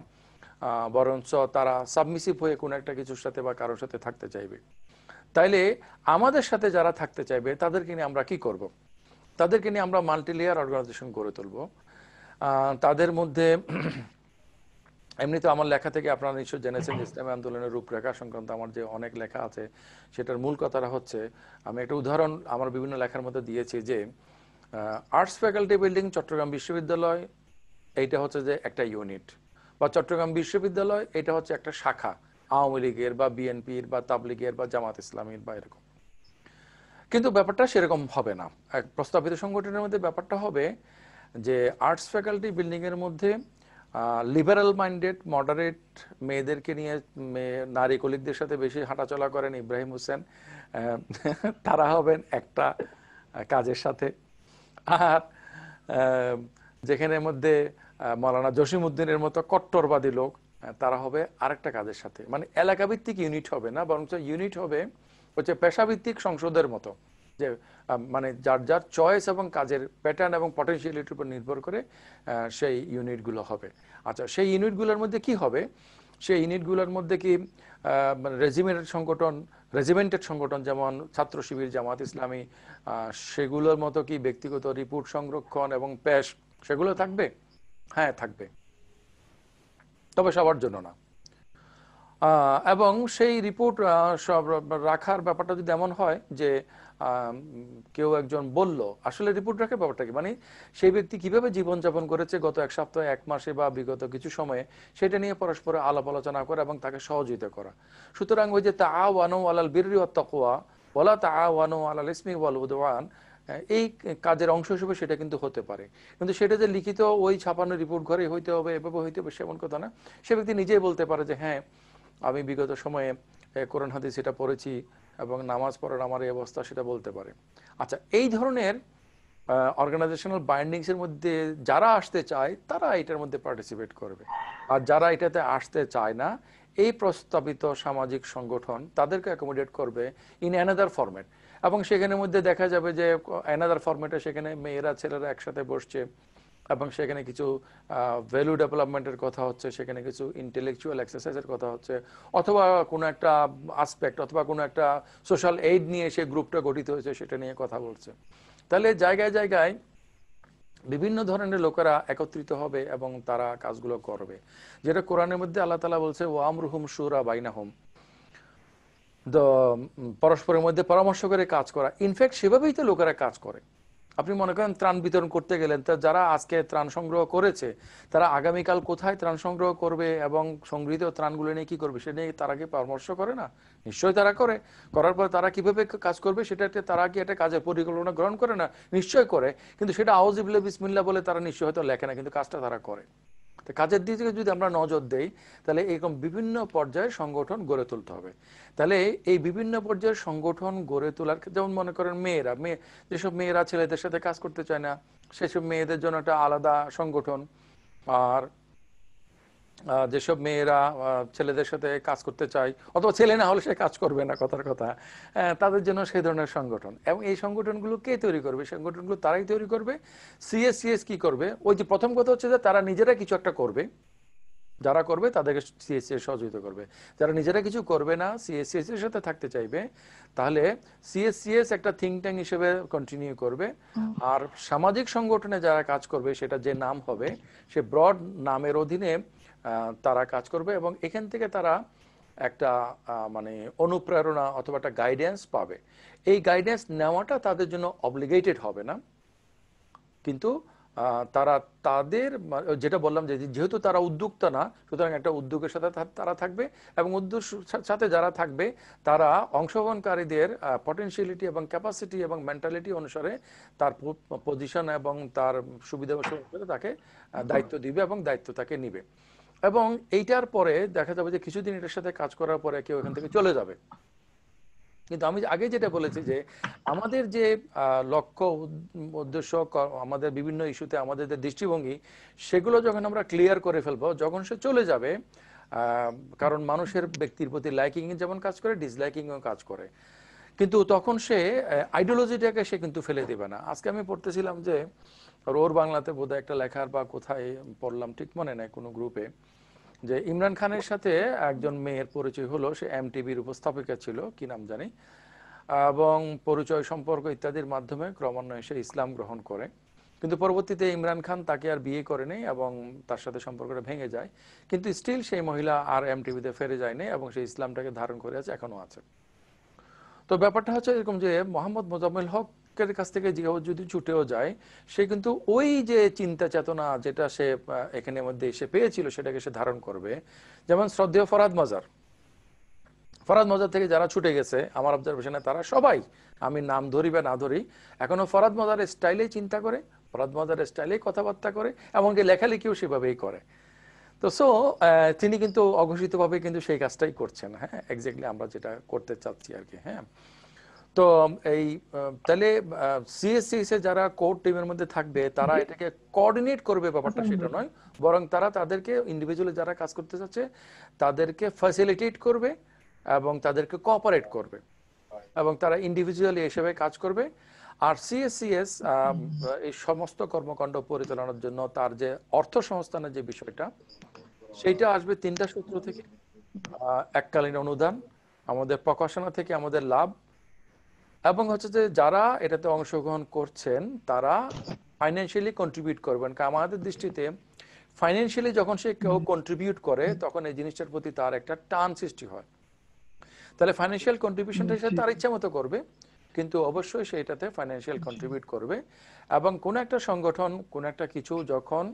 বরঞ্চ তারা সাবমিসিভ হয়ে কোনো একটা কিছুর সাথে বা কারোর সাথে থাকতে চাইবে। তাইলে আমাদের সাথে যারা থাকতে চাইবে তাদেরকে নিয়ে আমরা কি করব? তাদেরকে নিয়ে আমরা মাল্টি লেয়ার অর্গানাইজেশন গড়ে তুলব। তাদের মধ্যে এমনিতে আমার লেখা থেকে আপনারা নিশ্চয় জেনেছেন যে ইসলামী আন্দোলনের রূপরেখা সংক্রান্ত আমার যে অনেক লেখা আছে, সেটার মূল কথাটা হচ্ছে, আমি একটা উদাহরণ আমার বিভিন্ন লেখার মধ্যে দিয়েছি যে আর্টস ফ্যাকাল্টি বিল্ডিং চট্টগ্রাম বিশ্ববিদ্যালয়, এইটা হচ্ছে যে একটা ইউনিট, বা চট্টগ্রাম বিশ্ববিদ্যালয় এটা হচ্ছে একটা শাখা আওয়ামী লীগের বা বিএনপির বা তাবলিগের বা জামাত ইসলামীর বা এরকম। কিন্তু ব্যাপারটা সেরকম হবে না। এক প্রস্তাবিত সংগঠনের মধ্যে ব্যাপারটা হবে যে আর্টস ফ্যাকাল্টি বিল্ডিং এর মধ্যে লিবারাল মাইন্ডেড মডারেট মেয়েদেরকে নিয়ে, নারী কলিগদের সাথে বেশি হাঁটাচলা করেন ইব্রাহিম হোসেন, তারা হবেন একটা কাজের সাথে। আর যেখানে মধ্যে মৌলানা জসিমউদ্দিনের মতো কট্টরবাদী লোক, তারা হবে আরেকটা কাজের সাথে। মানে এলাকাভিত্তিক ইউনিট হবে না, বরং ইউনিট হবে হচ্ছে পেশাভিত্তিক সংসদের মতো, যে মানে যার যার চয়েস এবং কাজের প্যাটার্ন এবং পটেনশিয়ালিটির উপর নির্ভর করে সেই ইউনিটগুলো হবে। আচ্ছা, সেই ইউনিটগুলোর মধ্যে কি হবে? সেই ইউনিটগুলোর মধ্যে কি মানে রেজিমেন্টেড সংগঠন যেমন ছাত্র শিবির, জামাত ইসলামী, সেগুলোর মতো কি ব্যক্তিগত রিপোর্ট সংরক্ষণ এবং পেশ সেগুলো থাকবে? হ্যাঁ, থাকবে, তবে সবার জন্য না। এবং সেই রিপোর্ট সব রাখার ব্যাপারটা যদি এমন হয় যে কেউ একজন বলল, আসলে রিপোর্ট রাখার ব্যাপারটা কি, মানে সেই ব্যক্তি কিভাবে জীবনযাপন করেছে গত এক সপ্তাহে, এক মাসে বা বিগত কিছু সময়ে, সেটা নিয়ে পরস্পর আলাপ আলোচনা করা এবং তাকে সহযোগিতা করা। সুতরাং ওই যে তাআওয়ানু আলাল বিররি ওয়াত তাকওয়া ওয়ালা তাআওয়ানু আলাল ইসমি ওয়াল উদওয়ান, এই কাজের অংশ হিসেবে সেটা কিন্তু হতে পারে। কিন্তু সেটা যে লিখিত ওই ছাপানো রিপোর্ট ঘরে হইতে হবে, এভাবে হইতে হবে, সেমন কথা না। সে ব্যক্তি নিজেই বলতে পারে যে হ্যাঁ, আমি বিগত সময়ে কোরআন হাদিস এটা পড়েছি এবং নামাজ পড়ার আমার এই অবস্থা, সেটা বলতে পারে। আচ্ছা, এই ধরনের অর্গানাইজেশনাল বাইন্ডিংসের মধ্যে যারা আসতে চায় তারা এটার মধ্যে পার্টিসিপেট করবে, আর যারা এটাতে আসতে চায় না, এই প্রস্তাবিত সামাজিক সংগঠন তাদেরকে অ্যাকোমোডেট করবে ইন অ্যানাদার ফরম্যাট। এবং সেখানের মধ্যে দেখা যাবে যে অ্যানাদার ফরম্যাটে সেখানে মেয়েরা ছেলেরা একসাথে বসছে এবং সেখানে কিছু ভ্যালু ডেভেলপমেন্টের কথা হচ্ছে, সেখানে কিছু ইন্টেলেকচুয়াল এক্সারসাইজের কথা হচ্ছে, অথবা কোনো একটা আসপেক্ট অথবা কোনো একটা সোশ্যাল এইড নিয়ে সে গ্রুপটা গঠিত হয়েছে সেটা নিয়ে কথা বলছে। তাহলে জায়গায় জায়গায় বিভিন্ন ধরনের লোকেরা একত্রিত হবে এবং তারা কাজগুলো করবে, যেটা কোরআনের মধ্যে আল্লাহ তাআলা বলছে ওয়ামরুহুম শুরা বাইনাহুম, পরস্পরের মধ্যে পরামর্শ করে কাজ করা। ইনফ্যাক্ট সেভাবেই তো লোকেরা কাজ করে। আপনি মনে করেন ত্রাণ বিতরণ করতে গেলেন, তা যারা আজকে ত্রাণ সংগ্রহ করেছে তারা আগামীকাল কোথায় ত্রাণ সংগ্রহ করবে এবং সংগৃহীত ত্রাণগুলো নিয়ে কি করবে সেটা নিয়ে তারা কি পরামর্শ করে না? নিশ্চয়ই তারা করে। করার পর তারা কিভাবে কাজ করবে সেটাতে তারা কি একটা কাজের পরিকল্পনা গ্রহণ করে না? নিশ্চয় করে। কিন্তু সেটা আউযুবিল্লাহ বিসমিল্লাহ বলে তারা নিশ্চয় হয়তো লেখে না, কিন্তু কাজটা তারা করে। তো কাজের দিকে যদি আমরা নজর দেই তাহলে এরকম বিভিন্ন পর্যায়ে সংগঠন গড়ে তুলতে হবে। তাহলে এই বিভিন্ন পর্যায়ের সংগঠন গড়ে তোলার, যেমন মনে করেন যেসব মেয়েরা ছেলেদের সাথে কাজ করতে চায় না সেসব মেয়েদের জন্য একটা আলাদা সংগঠন, আর যেসব মেয়েরা ছেলেদের সাথে কাজ করতে চায় অথবা ছেলে না হলে সে কাজ করবে না, কথার কথা, তাদের জন্য সেই ধরনের সংগঠন। এবং এই সংগঠনগুলো কে তৈরি করবে? সংগঠনগুলো তারাই তৈরি করবে। সিএস কি করবে? ওই যে প্রথম কথা হচ্ছে যে তারা নিজেরা কিছু একটা করবে, যারা করবে তাদেরকে সিএসসিএস সহযোগিতা করবে। যারা নিজেরা কিছু করবে না, সিএসসিএস এর সাথে থাকতে চাইবে, তাহলে সিএসসিএস একটা থিঙ্ক ট্যাঙ্ক হিসেবে কন্টিনিউ করবে। আর সামাজিক সংগঠনে যারা কাজ করবে সেটা যে নাম হবে সে ব্রড নামের অধীনে তারা কাজ করবে, এবং এখান থেকে তারা একটা মানে অনুপ্রেরণা অথবা একটা গাইডেন্স পাবে। এই গাইডেন্স নেওয়াটা তাদের জন্য অব্লিগেটেড হবে না, কিন্তু তারা তাদের যেটা বললাম যে যেহেতু তারা উদ্যোক্তা না, সুতরাং একটা উদ্যোগের সাথে তারা থাকবে, এবং উদ্যোগ সাথে যারা থাকবে তারা অংশগ্রহণকারীদের পটেনশিয়ালিটি এবং ক্যাপাসিটি এবং মেন্টালিটি অনুসারে তার পজিশন এবং তার সুবিধা অনুসারে তাকে দায়িত্ব দিবে এবং দায়িত্ব তাকে নিবে। এবং এইটার পরে দেখা যাবে যে কিছুদিন এটার সাথে কাজ করার পরে কেউ এখান থেকে চলে যাবে। কিন্তু আমি আগে যেটা বলেছি যে আমাদের যে লক্ষ্য উদ্দেশ্য, আমাদের বিভিন্ন ইস্যুতে আমাদের যে দৃষ্টিভঙ্গি, সেগুলো যখন আমরা ক্লিয়ার করে ফেলবো, যখন সে চলে যাবে, কারণ মানুষের ব্যক্তির প্রতি লাইকিং যেমন কাজ করে, ডিসলাইকিংও কাজ করে, কিন্তু তখন সে আইডিওলজিটাকে সে কিন্তু ফেলে দেবে না। আজকে আমি পড়তেছিলাম যে ওর বাংলাতে বোধহয় একটা লেখার বা কোথায় পড়লাম ঠিক মনে নাই, কোনো গ্রুপে, যে ইমরান খানের সাথে একজন মেয়ের পরিচয় হলো, সে এমটিভির উপস্থাপিকা ছিল, কি নাম জানি, এবং পরিচয় সম্পর্ক ইত্যাদির মাধ্যমে ক্রমান্বয়ে সে ইসলাম গ্রহণ করে। কিন্তু পরবর্তীতে ইমরান খান তাকে আর বিয়ে করেনি এবং তার সাথে সম্পর্কটা ভেঙে যায়, কিন্তু স্টিল সেই মহিলা আর এমটিভিতে ফিরে যায়নি এবং সেই ইসলামটাকে ধারণ করে আছে, এখনো আছে। তো ব্যাপারটা হচ্ছে এরকম যে মোহাম্মদ মোজাম্মেল হকের কাছ থেকে যদি ছুটেও যায়, সে কিন্তু ওই যে চিন্তা চেতনা যেটা সে এখানে মধ্যে এসে পেয়েছিল সেটাকে সে ধারণ করবে। যেমন শ্রদ্ধেয় ফরহাদ মজার থেকে যারা ছুটে গেছে আমার অবজারভেশনে, তারা সবাই, আমি নাম ধরি বা না ধরি, এখনো ফরহাদ মজারের স্টাইলেই চিন্তা করে, ফরহাদ মজারের স্টাইলেই কথাবার্তা করে, এমনকি লেখালেখিও সেভাবেই করে। তো তিনি কিন্তু অঘোষিতভাবে কিন্তু সেই কাজটাই করছেন। হ্যাঁ, এক্স্যাক্টলি আমরা যেটা করতে চাচ্ছি আর কি। হ্যাঁ, তো এই তাহলে সিএসসিএস এ যারা কোর টিমের মধ্যে থাকবে তারা এটাকে কোঅর্ডিনেট করবে, ব্যাপারটা সেটা নয়, বরং তারা তাদেরকে ইন্ডিভিজুয়ালি যারা কাজ করতে চাচ্ছে তাদেরকে ফ্যাসিলিটেট করবে এবং তাদেরকে কোঅপারেট করবে, এবং তারা ইন্ডিভিজুয়ালি হিসেবে কাজ করবে। আর সিএসসিএস এই সমস্ত কর্মকাণ্ড পরিচালনার জন্য তার যে অর্থ সংস্থানের যে বিষয়টা, সেইটা আসবে তিনটা সূত্র থেকে: এককালীন অনুদান, আমাদের প্রকাশনা থেকে আমাদের লাভ, এবং হচ্ছে যে যারা এটাতে অংশগ্রহণ করছেন তারা ফাইন্যান্সিয়ালি কন্ট্রিবিউট করবেন। কারণ আমাদের দৃষ্টিতে ফাইন্যান্সিয়ালি যখন সে কেউ কন্ট্রিবিউট করে তখন এই জিনিসটার প্রতি তার একটা টান সৃষ্টি হয়। তাহলে ফাইন্যান্সিয়াল কন্ট্রিবিউশনটা সে তার ইচ্ছা মতো করবে, কিন্তু অবশ্যই সেটাতে ফাইন্যান্সিয়াল কন্ট্রিবিউট করবে। এবং কোন একটা সংগঠন, কোন একটা কিছু যখন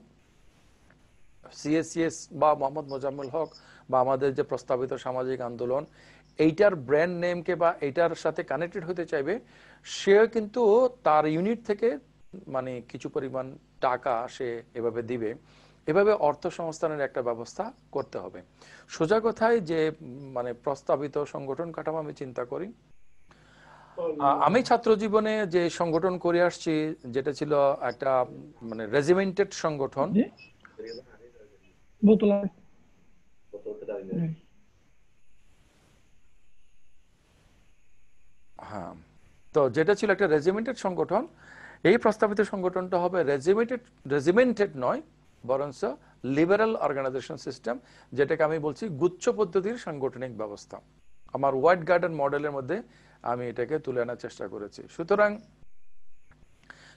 সিএসসিএস বা মোহাম্মদ মোজাম্মেল হক বা আমাদের যে প্রস্তাবিত সামাজিক আন্দোলন এইটার ব্র্যান্ড নেমকে বা এইটার সাথে কানেক্টেড হতে চাইবে, সে কিন্তু তার ইউনিট থেকে মানে কিছু পরিমাণ টাকা সে এভাবে দিবে, এভাবে অর্থ সংস্থানের একটা ব্যবস্থা করতে হবে। সোজা কথায় যে মানে প্রস্তাবিত সংগঠন কাঠামো আমি চিন্তা করি, আমি ছাত্র জীবনে যে সংগঠন করে আসছি যেটা ছিল একটা মানে রেজিমেন্টেড সংগঠন, হ্যাঁ, তো যেটা ছিল একটা রেজিমেন্টেড সংগঠন, এই প্রস্তাবিত সংগঠনটা হবে রেজিমেন্টেড নয় বরঞ্চ লিবারাল অর্গানাইজেশন সিস্টেম, যেটাকে আমি বলছি গুচ্ছ পদ্ধতির সাংগঠনিক ব্যবস্থা। আমার হোয়াইট গার্ডেন মডেলের মধ্যে আমি এটাকে তুলে আনার চেষ্টা করেছি। সুতরাং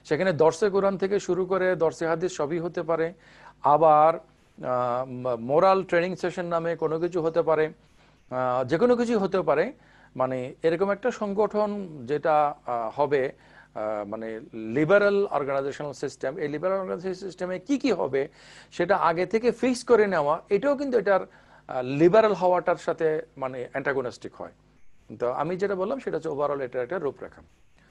সেখানে দর্শে কোরআন থেকে শুরু করে দর্শে হাদিস সবই হতে পারে, আবার মোরাল ট্রেনিং সেশন নামে কোনো কিছু হতে পারে, যে কোনো কিছু হতে পারে। মানে এরকম একটা সংগঠন যেটা হবে মানে লিবারাল অর্গানাইজেশনাল সিস্টেম, এই লিবারাল অর্গানাইজেশন সিস্টেমে কি কি হবে সেটা আগে থেকে ফিক্স করে নেওয়া, এটাও কিন্তু এটার লিবারাল হওয়াটার সাথে মানে অ্যান্টাগনিস্টিক হয়। তো আমি যেটা বললাম সেটা হচ্ছে ওভারঅল এটা একটা রূপরেখা।